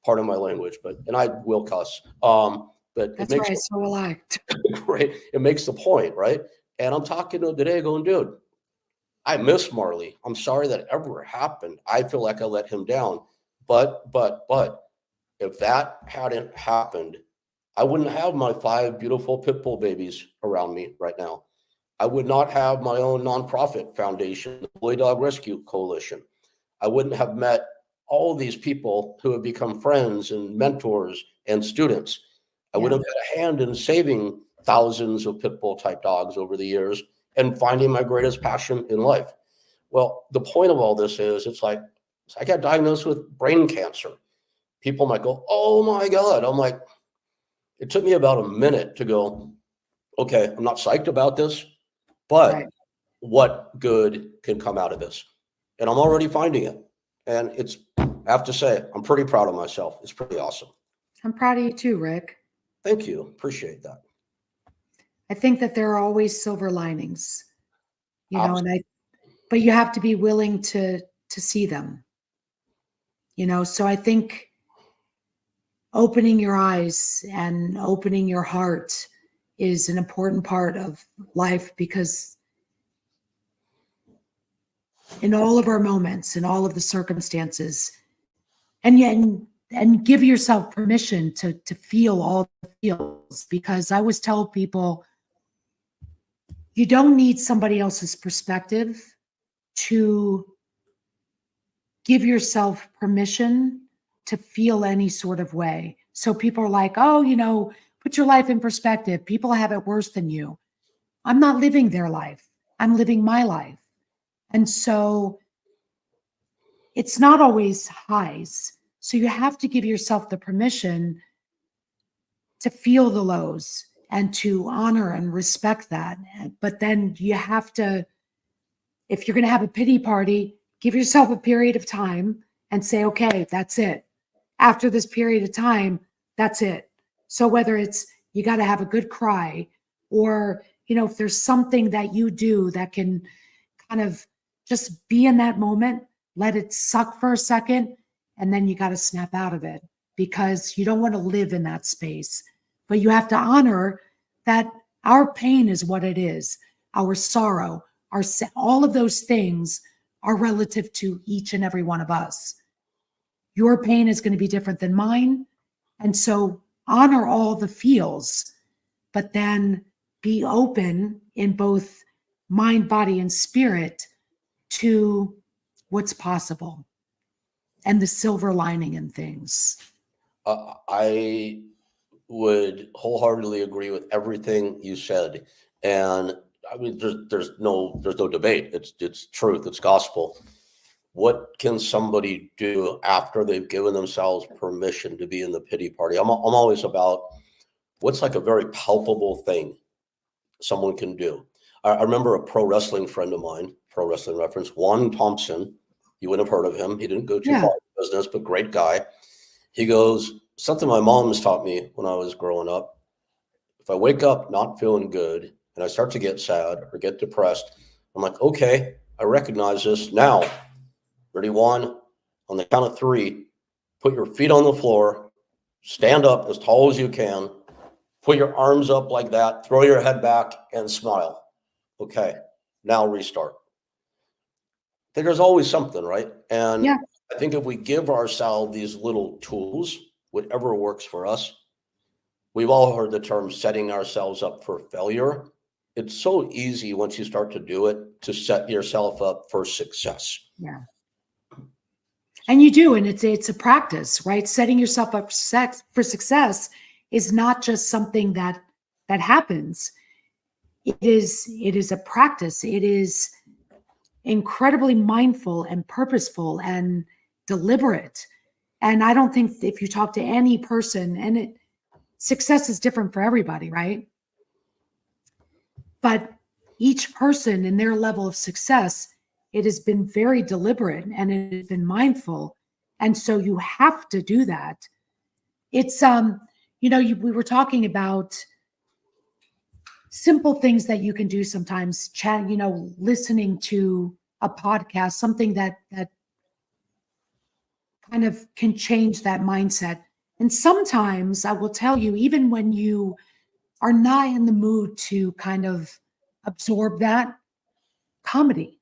Pardon my language, and I will cuss. But that's right. So will I. Right. It makes the point, right? And I'm talking to him today going, dude, I miss Marley. I'm sorry that ever happened. I feel like I let him down. But if that hadn't happened, I wouldn't have my 5 beautiful pit bull babies around me right now. I would not have my own nonprofit foundation, the Boy Dog Rescue Coalition. I wouldn't have met all these people who have become friends and mentors and students. I would have had a hand in saving thousands of pit bull type dogs over the years and finding my greatest passion in life. Well, the point of all this is it's like, I got diagnosed with brain cancer. People might go, oh my God. I'm like, it took me about a minute to go, okay, I'm not psyched about this, but what good can come out of this? And I'm already finding it. And I have to say, I'm pretty proud of myself. It's pretty awesome. I'm proud of you too, Rick. Thank you. Appreciate that. I think that there are always silver linings, you know, but you have to be willing to see them, you know. So I think opening your eyes and opening your heart is an important part of life, because in all of our moments, in all of the circumstances, and give yourself permission to feel all the feels, because I always tell people, you don't need somebody else's perspective to give yourself permission to feel any sort of way. So people are like, oh, you know, put your life in perspective. People have it worse than you. I'm not living their life. I'm living my life. And so it's not always highs. So you have to give yourself the permission to feel the lows and to honor and respect that. But then you have to, if you're going to have a pity party, give yourself a period of time and say, okay, that's it. After this period of time, that's it. So whether it's you got to have a good cry, or, you know, if there's something that you do that can kind of just be in that moment, let it suck for a second, and then you got to snap out of it, because you don't want to live in that space. But you have to honor that our pain is what it is. Our sorrow, all of those things are relative to each and every one of us. Your pain is going to be different than mine. And so honor all the feels, but then be open in both mind, body, and spirit to what's possible and the silver lining in things. I would wholeheartedly agree with everything you said. And I mean, there's no debate. It's truth. It's gospel. What can somebody do after they've given themselves permission to be in the pity party? I'm always about what's like a very palpable thing someone can do. I remember a pro wrestling friend of mine, pro wrestling reference, Juan Thompson, You wouldn't have heard of him. He didn't go too Yeah. far in business, but great guy. He goes, something my mom has taught me when I was growing up. If I wake up not feeling good and I start to get sad or get depressed, I'm like, okay, I recognize this now. Ready, one, on the count of three, put your feet on the floor, stand up as tall as you can, put your arms up like that, throw your head back and smile. Okay, now restart. I think there's always something, right? And Yeah. I think if we give ourselves these little tools, whatever works for us, we've all heard the term setting ourselves up for failure. It's so easy once you start to do it to set yourself up for success. Yeah. And you do, and it's a practice, right? Setting yourself up for success is not just something that happens. It is a practice. It is incredibly mindful and purposeful and deliberate. And I don't think if you talk to any person, and success is different for everybody, right? But each person in their level of success, it has been very deliberate and it has been mindful. And so you have to do that. It's, we were talking about simple things that you can do sometimes, listening to a podcast, something that kind of can change that mindset. And sometimes I will tell you, even when you are not in the mood to kind of absorb that, comedy,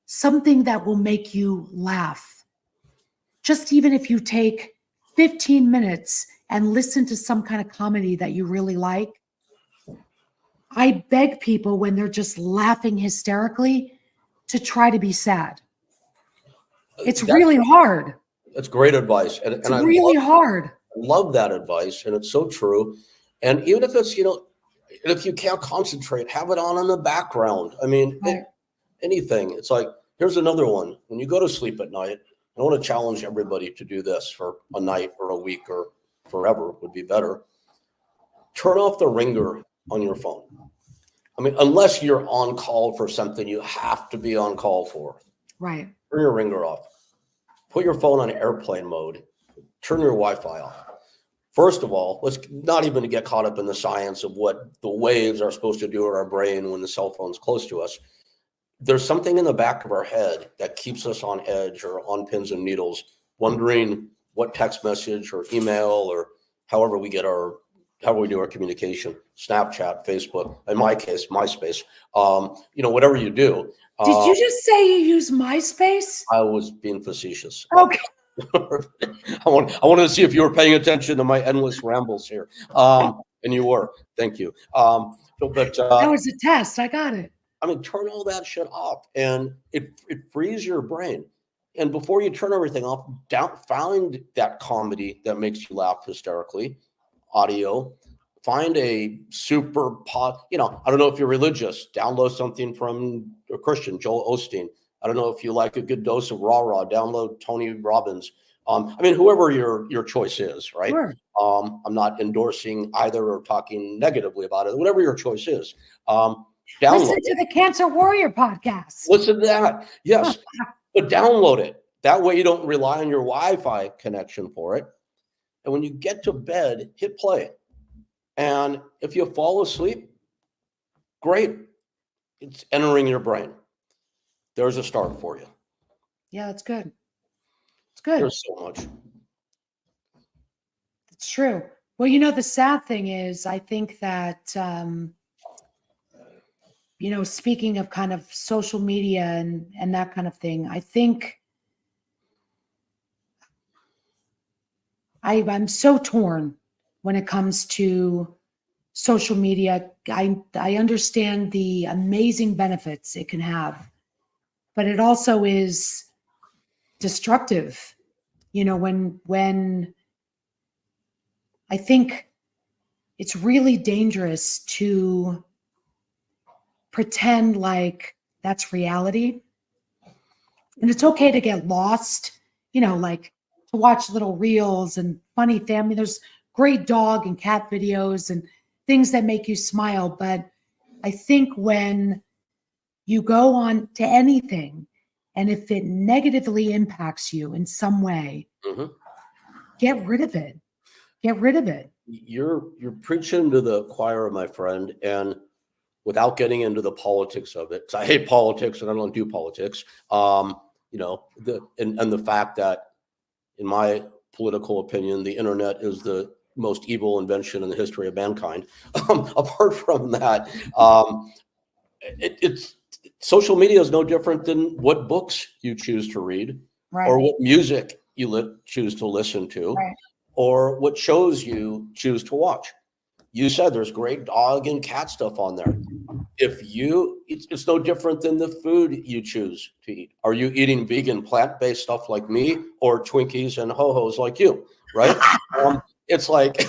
something that will make you laugh. Just even if you take 15 minutes and listen to some kind of comedy that you really like, I beg people when they're just laughing hysterically to try to be sad. It's really hard. That's great advice. It's really hard. Love that advice. And it's so true. And even if it's, if you can't concentrate, have it on in the background. I mean, Right. anything. It's like, here's another one. When you go to sleep at night, I want to challenge everybody to do this for a night or a week or forever would be better. Turn off the ringer on your phone. I mean, unless you're on call for something you have to be on call for. Right. Turn your ringer off. Put your phone on airplane mode. Turn your Wi-Fi off. First of all, let's not even get caught up in the science of what the waves are supposed to do in our brain when the cell phone's close to us. There's something in the back of our head that keeps us on edge or on pins and needles, wondering what text message or email or however we do our communication, Snapchat, Facebook, in my case, MySpace, whatever you do. Did you just say you use MySpace? I was being facetious. Okay. I wanted to see if you were paying attention to my endless rambles here. And you were. Thank you. But that was a test. I got it. I mean, turn all that shit off, and it frees your brain. And before you turn everything off, find that comedy that makes you laugh hysterically, audio. Find a super pod. I don't know if you're religious. Download something from a Christian, Joel Osteen. I don't know if you like a good dose of rah-rah. Download Tony Robbins. Whoever your choice is, right? Sure. I'm not endorsing either or talking negatively about it. Whatever your choice is. Listen to the Cancer Warrior podcast. Listen to that. Yes. But download it. That way you don't rely on your Wi-Fi connection for it. And when you get to bed, hit play. And if you fall asleep, great. It's entering your brain. There's a start for you. Yeah, that's good. It's good. There's so much. It's true. Well, the sad thing is, I think that, speaking of kind of social media and that kind of thing, I think I'm so torn when it comes to social media. I understand the amazing benefits it can have, but it also is destructive. When I think it's really dangerous to pretend like that's reality. And it's okay to get lost, like to watch little reels and funny family. There's great dog and cat videos and things that make you smile. But I think when you go on to anything And if it negatively impacts you in some way, get rid of it. Get rid of it. You're preaching to the choir, my friend, and without getting into the politics of it, 'cause I hate politics and I don't do politics. You know, and the fact that, in my political opinion, the internet is the most evil invention in the history of mankind. Apart from that, it's social media is no different than what books you choose to read, Right. or what music you choose to listen to, Right. or what shows you choose to watch. You said there's great dog and cat stuff on there. It's no different than the food you choose to eat. Are you eating vegan, plant-based stuff like me, or Twinkies and ho-hos like you? Right? It's like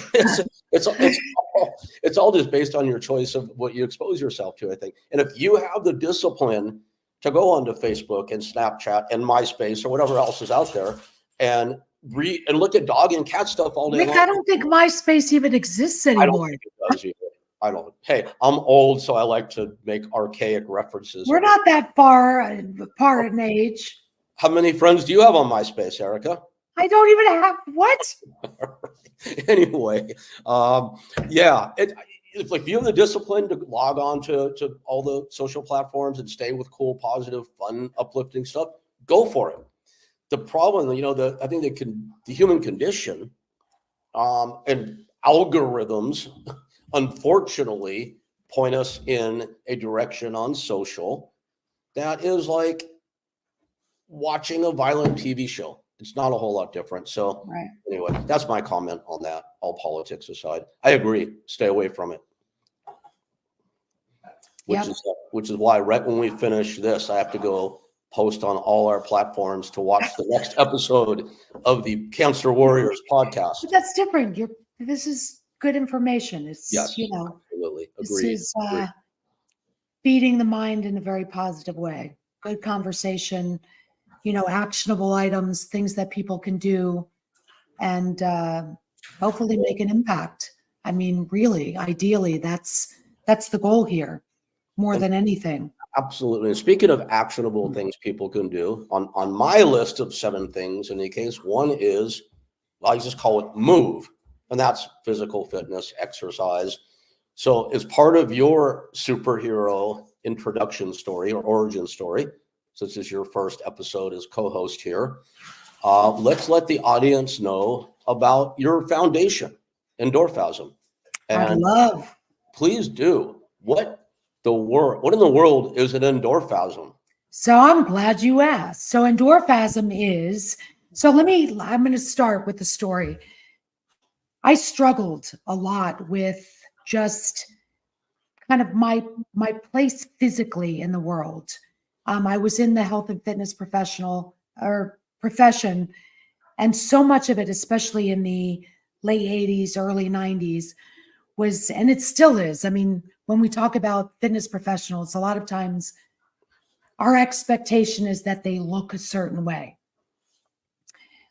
it's all just based on your choice of what you expose yourself to, I think. And if you have the discipline to go onto Facebook and Snapchat and MySpace or whatever else is out there and read and look at dog and cat stuff all day Rick, long. I don't think MySpace even exists anymore. I don't think it does either. I don't. Hey, I'm old, so I like to make archaic references. We're not that far apart in age. How many friends do you have on MySpace, Erica? I don't even have what? Anyway, yeah, it's like, if you have the discipline to log on to all the social platforms and stay with cool, positive, fun, uplifting stuff, go for it. The problem, I think the human condition, and algorithms, unfortunately, point us in a direction on social that is like watching a violent TV show. It's not a whole lot different. So Right. Anyway, that's my comment on that. All politics aside, I agree. Stay away from it. Which is why right when we finish this, I have to go post on all our platforms to watch the next episode of the Cancer Warriors podcast. But that's different. This is good information. It's, Yes, absolutely. this Agreed. is feeding the mind in a very positive way. Good conversation, actionable items, things that people can do, and hopefully make an impact. I mean, really, ideally, that's the goal here, more than anything. Absolutely. And speaking of actionable things people can do, on my list of 7 things, in any case, one is, well, I just call it move, and that's physical fitness, exercise. So as part of your superhero introduction story or origin story, since this is your first episode as co-host here, let's let the audience know about your foundation, Endorphasm. And please do. What in the world is an Endorphasm? So I'm glad you asked. So Endorphasm is, I'm going to start with the story. I struggled a lot with just kind of my place physically in the world. I was in the health and fitness profession, and so much of it, especially in the late 80s, early 90s, was, and it still is. I mean, when we talk about fitness professionals, a lot of times our expectation is that they look a certain way.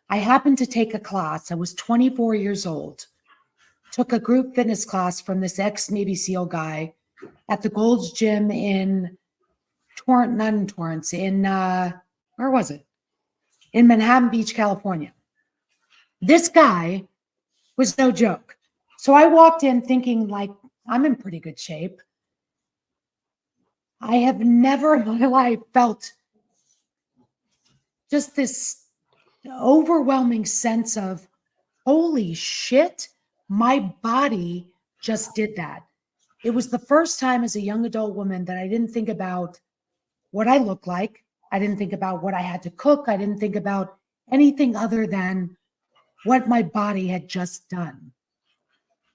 I happened to take a class. I was 24 years old, took a group fitness class from this ex-Navy SEAL guy at the Gold's Gym in where was it? In Manhattan Beach, California. This guy was no joke. So I walked in thinking, like, I'm in pretty good shape. I have never in my life felt just this overwhelming sense of, holy shit, my body just did that. It was the first time as a young adult woman that I didn't think about what I look like. I didn't think about what I had to cook. I didn't think about anything other than what my body had just done.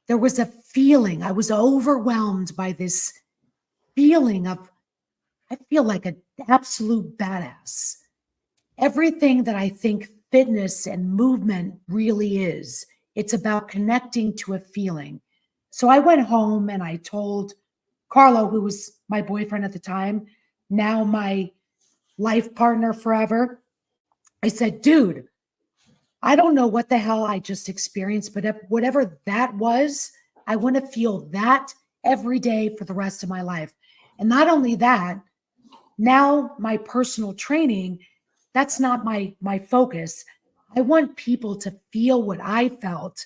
There was a feeling, I was overwhelmed by this feeling of, I feel like an absolute badass. Everything that I think fitness and movement really is, it's about connecting to a feeling. So I went home and I told Carlo, who was my boyfriend at the time, now my life partner forever, I said, dude, I don't know what the hell I just experienced, but whatever that was, I want to feel that every day for the rest of my life. And not only that, now my personal training That's not my focus. I want people to feel what I felt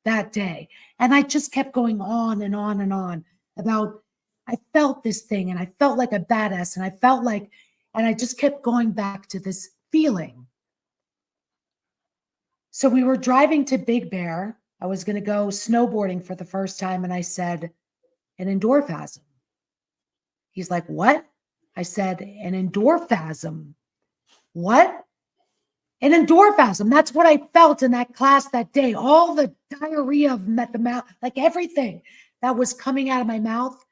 that day. And I just kept going on and on and on about I felt this thing and I felt like a badass and I felt like, and I just kept going back to this feeling. So we were driving to Big Bear. I was going to go snowboarding for the first time. And I said, an endorphasm. He's like, what? I said, an endorphasm. What? An endorphasm. That's what I felt in that class that day. All the diarrhea of the mouth, like everything that was coming out of my mouth.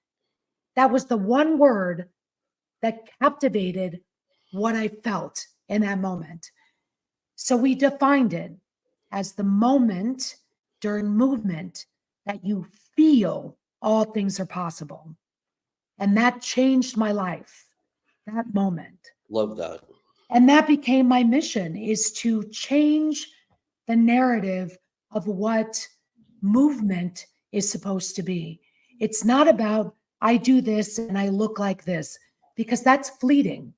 That was the one word that captivated what I felt in that moment. So we defined it as the moment during movement that you feel all things are possible. And that changed my life, that moment. Love that. And that became my mission, is to change the narrative of what movement is supposed to be. It's not about, I do this and I look like this, because that's fleeting.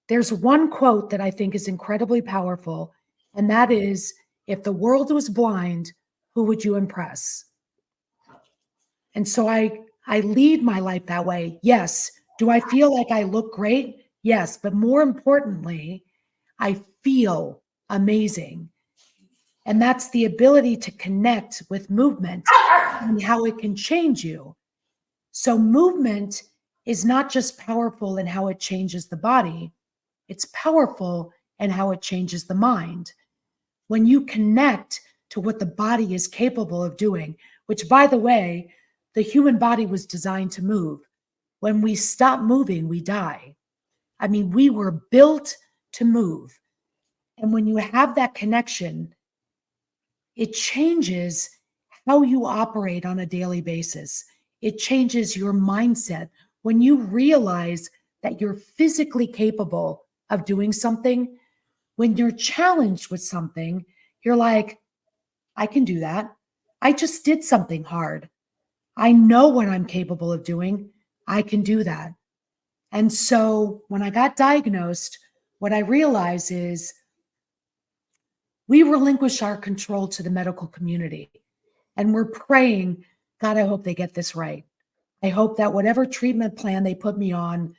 There's one quote that I think is incredibly powerful, and that is, if the world was blind, who would you impress? And so I lead my life that way. Yes. Do I feel like I look great? Yes. But more importantly, I feel amazing. And that's the ability to connect with movement and how it can change you. So movement is not just powerful in how it changes the body, it's powerful in how it changes the mind. When you connect to what the body is capable of doing, which, by the way, the human body was designed to move. When we stop moving, we die. I mean, we were built to move. And when you have that connection, it changes how you operate on a daily basis. It changes your mindset. When you realize that you're physically capable of doing something, when you're challenged with something, you're like, I can do that. I just did something hard. I know what I'm capable of doing. I can do that. And so when I got diagnosed, what I realized is we relinquish our control to the medical community. And we're praying, God, I hope they get this right. I hope that whatever treatment plan they put me on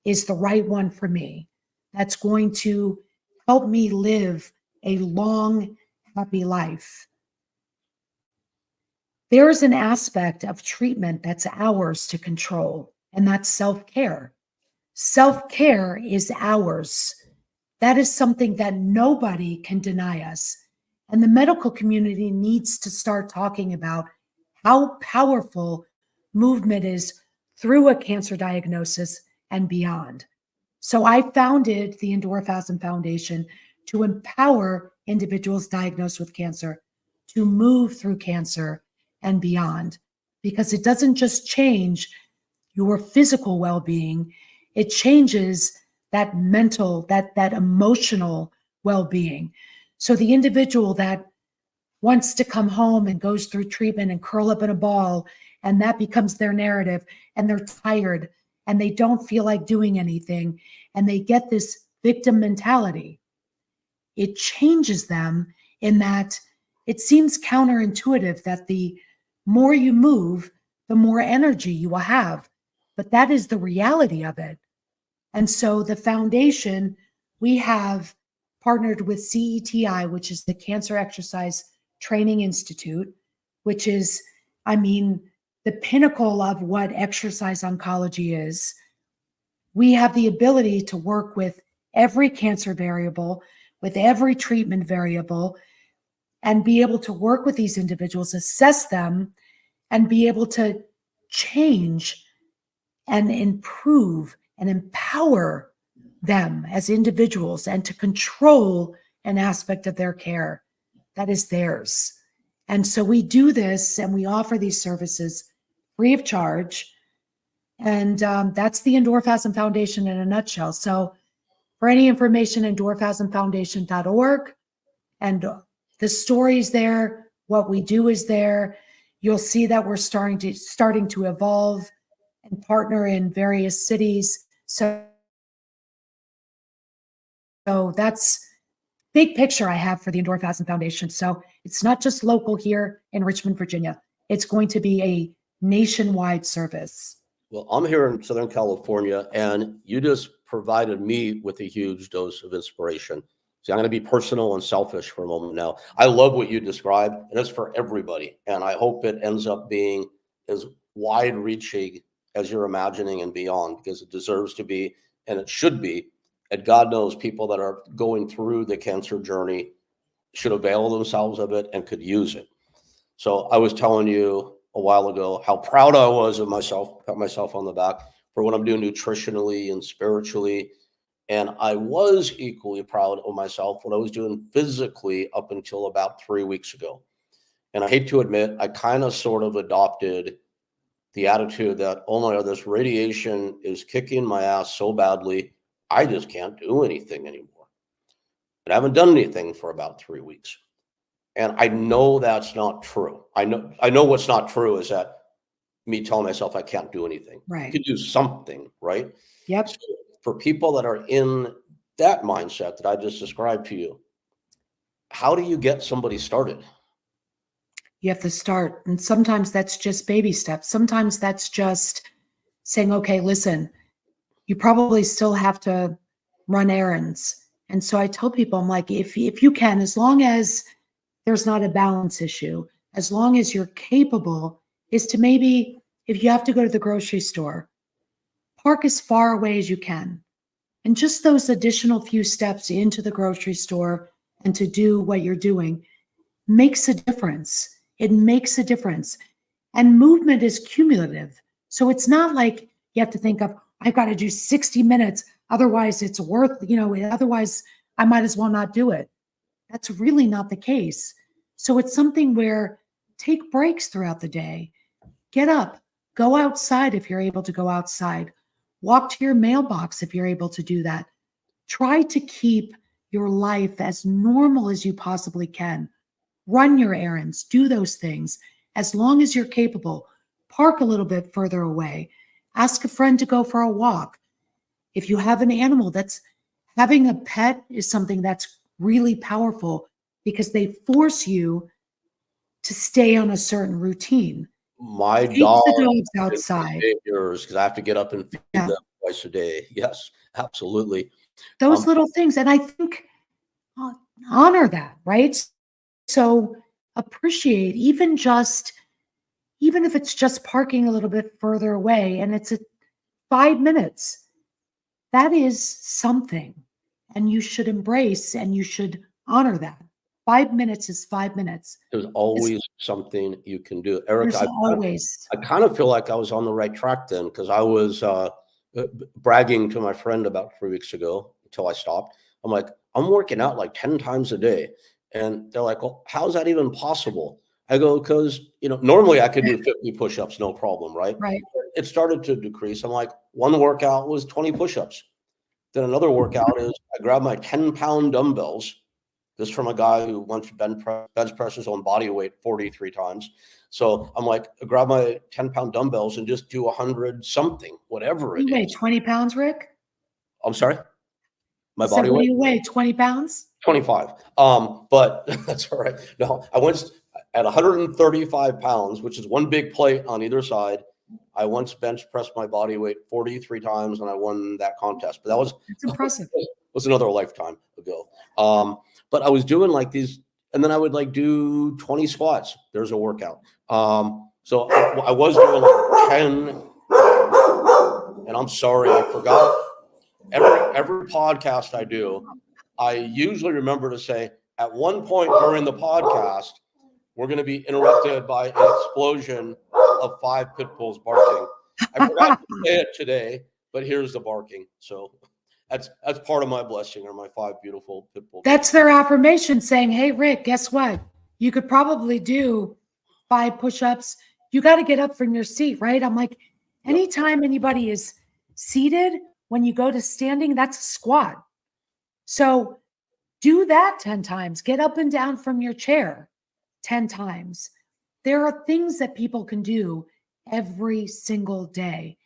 is the right one for me. That's going to help me live a long, happy life. There is an aspect of treatment that's ours to control, and that's self-care. Self-care is ours. That is something that nobody can deny us. And the medical community needs to start talking about how powerful movement is through a cancer diagnosis and beyond. So I founded the Endorphasm Foundation to empower individuals diagnosed with cancer to move through cancer and beyond, because it doesn't just change your physical well-being, it changes that mental, that emotional well-being. So the individual that wants to come home and goes through treatment and curl up in a ball, and that becomes their narrative, and they're tired and they don't feel like doing anything, and they get this victim mentality. It changes them in that it seems counterintuitive that the more you move, the more energy you will have. But that is the reality of it. And so the foundation, we have partnered with CETI, which is the Cancer Exercise Training Institute, which is, I mean, the pinnacle of what exercise oncology is. We have the ability to work with every cancer variable, with every treatment variable, and be able to work with these individuals, assess them, and be able to change and improve and empower them as individuals, and to control an aspect of their care that is theirs. And so we do this and we offer these services free of charge. And that's the Endorphasm Foundation in a nutshell. So for any information, endorphasmfoundation.org, and the story's there, what we do is there. You'll see that we're starting to evolve and partner in various cities. So So that's big picture I have for the Endure Fast and Foundation. So it's not just local here in Richmond, Virginia. It's going to be a nationwide service. Well, I'm here in Southern California, and you just provided me with a huge dose of inspiration. See, I'm going to be personal and selfish for a moment now. I love what you described, and it's for everybody. And I hope it ends up being as wide reaching as you're imagining and beyond, because it deserves to be, and it should be. And God knows people that are going through the cancer journey should avail themselves of it and could use it. So I was telling you a while ago how proud I was of myself, pat myself on the back for what I'm doing nutritionally and spiritually. And I was equally proud of myself what I was doing physically up until about 3 weeks ago. And I hate to admit, I kind of sort of adopted the attitude that, oh my God, this radiation is kicking my ass so badly, I just can't do anything anymore. And I haven't done anything for about 3 weeks. And I know that's not true. I know what's not true is that me telling myself I can't do anything. Right. You could do something, right? Yep. So for people that are in that mindset that I just described to you, how do you get somebody started? You have to start. And sometimes that's just baby steps. Sometimes that's just saying, okay, listen, you probably still have to run errands. And so I tell people, I'm like, if you can, as long as there's not a balance issue, as long as you're capable, is to maybe, if you have to go to the grocery store, park as far away as you can. And just those additional few steps into the grocery store and to do what you're doing makes a difference. It makes a difference. And movement is cumulative. So it's not like you have to think of, I've got to do 60 minutes. Otherwise it's worth, otherwise I might as well not do it. That's really not the case. So it's something where take breaks throughout the day. Get up, go outside if you're able to go outside. Walk to your mailbox if you're able to do that. Try to keep your life as normal as you possibly can. Run your errands, do those things as long as you're capable. Park a little bit further away. Ask a friend to go for a walk. If you have an animal, having a pet is something that's really powerful because they force you to stay on a certain routine. My Take dog the dogs outside. yours because I have to get up and feed Yeah. them twice a day. Yes, absolutely. Those little things. And I think honor that, right? So appreciate even if it's just parking a little bit further away and it's 5 minutes, that is something. And you should embrace and you should honor that. 5 minutes is 5 minutes. There's always something you can do. Eric, There's always. I kind of feel like I was on the right track then because I was bragging to my friend about 3 weeks ago until I stopped. I'm like, I'm working out like 10 times a day. And they're like, well, how's that even possible? I go, because, normally I could do 50 push-ups, no problem, right? Right. It started to decrease. I'm like, one workout was 20 push-ups. Then another workout is I grab my 10-pound dumbbells. This from a guy who once bench presses on body weight 43 times. So I'm like, I grab my 10-pound dumbbells and just do 100 something, whatever it You weigh is. 20 pounds, Rick? I'm sorry? My So body what weight? do you weigh? 20 pounds? 25. But that's all right. No, I went at 135 pounds, which is one big plate on either side. I once bench pressed my body weight 43 times and I won that contest. But It's impressive. was another lifetime ago. But I was doing like these, and then I would like do 20 squats. There's a workout. So I was doing like 10, and I'm sorry, I forgot. Every podcast I do, I usually remember to say at one point during the podcast, we're going to be interrupted by an explosion of 5 pit bulls barking. I forgot to say it today, but here's the barking. So that's part of my blessing, are my 5 beautiful pit bulls. That's their affirmation saying, hey, Rick, guess what? You could probably do 5 push-ups. You got to get up from your seat, right? I'm like, anytime anybody is seated, when you go to standing, that's a squat. So do that 10 times. Get up and down from your chair 10 times. There are things that people can do every single day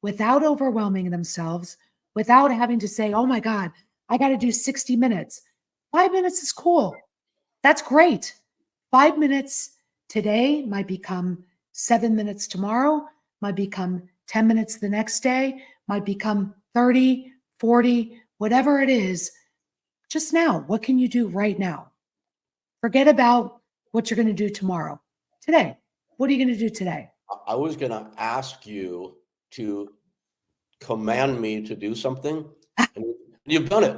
without overwhelming themselves, without having to say, oh my God, I got to do 60 minutes. 5 minutes is cool. That's great. 5 minutes today might become 7 minutes tomorrow, might become 10 minutes the next day, might become 30, 40, whatever it is. Just now, what can you do right now? Forget about what you're going to do tomorrow. Today, what are you going to do today? I was going to ask you to command me to do something, and you've done it.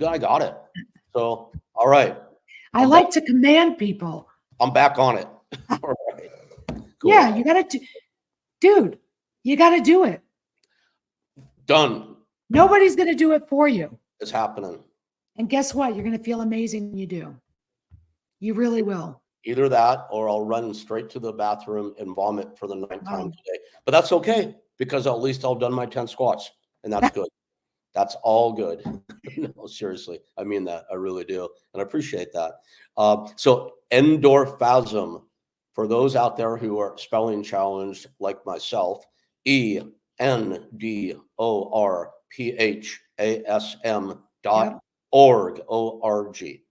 I got it. So, all right. I like to command people. I'm back on it. All right. Cool. Yeah, you got to dude, you got to do it. Done. Nobody's going to do it for you. It's happening. And guess what? You're going to feel amazing when you do. You really will. Either that, or I'll run straight to the bathroom and vomit for the ninth time today. But that's okay, because at least I've done my 10 squats, and that's good. That's all good. No, seriously, I mean that. I really do, and I appreciate that. So endorphasm, for those out there who are spelling challenged like myself, endorphasm.org, O-R-G.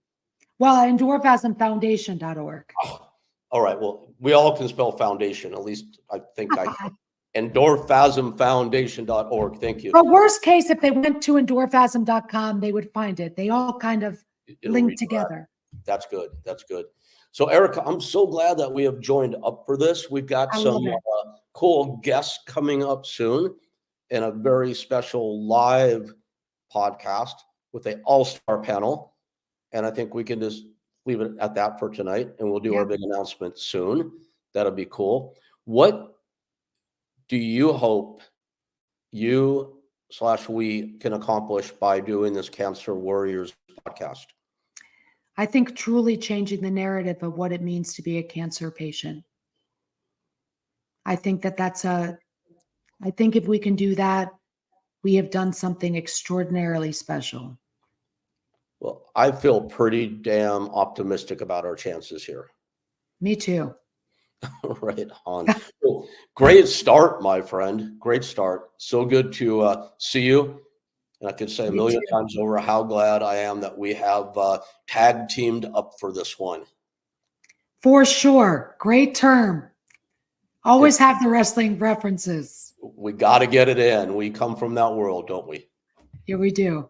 Well, endorphasmfoundation.org. Oh, all right. Well, we all can spell foundation. At least I think I can. Endorphasmfoundation.org. Thank you. But worst case, if they went to endorphasm.com, they would find it. They all kind of link together. That's good. That's good. So, Erica, I'm so glad that we have joined up for this. We've got some cool guests coming up soon, and a very special live podcast with an all-star panel. And I think we can just leave it at that for tonight, and we'll do our big announcement soon. That'll be cool. What do you hope you/we can accomplish by doing this Cancer Warriors podcast? I think truly changing the narrative of what it means to be a cancer patient. I think I think if we can do that, we have done something extraordinarily special. Well, I feel pretty damn optimistic about our chances here. Me too. Right on. Well, great start, my friend. Great start. So good to see you. And I could say a million times over how glad I am that we have tag teamed up for this one. For sure. Great term. Always have the wrestling references. We got to get it in. We come from that world, don't we? Yeah, we do.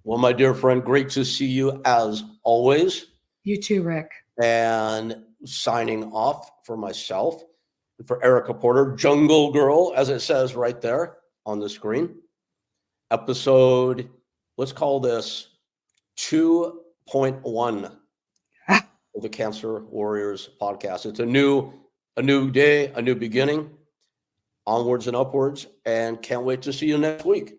Well, my dear friend, great to see you as always. You too, Rick. And signing off for myself, for Erica Porter, Jungle Girl, as it says right there on the screen. Episode, let's call this 2.1 of the Cancer Warriors podcast. It's a new day, a new beginning, onwards and upwards, and can't wait to see you next week.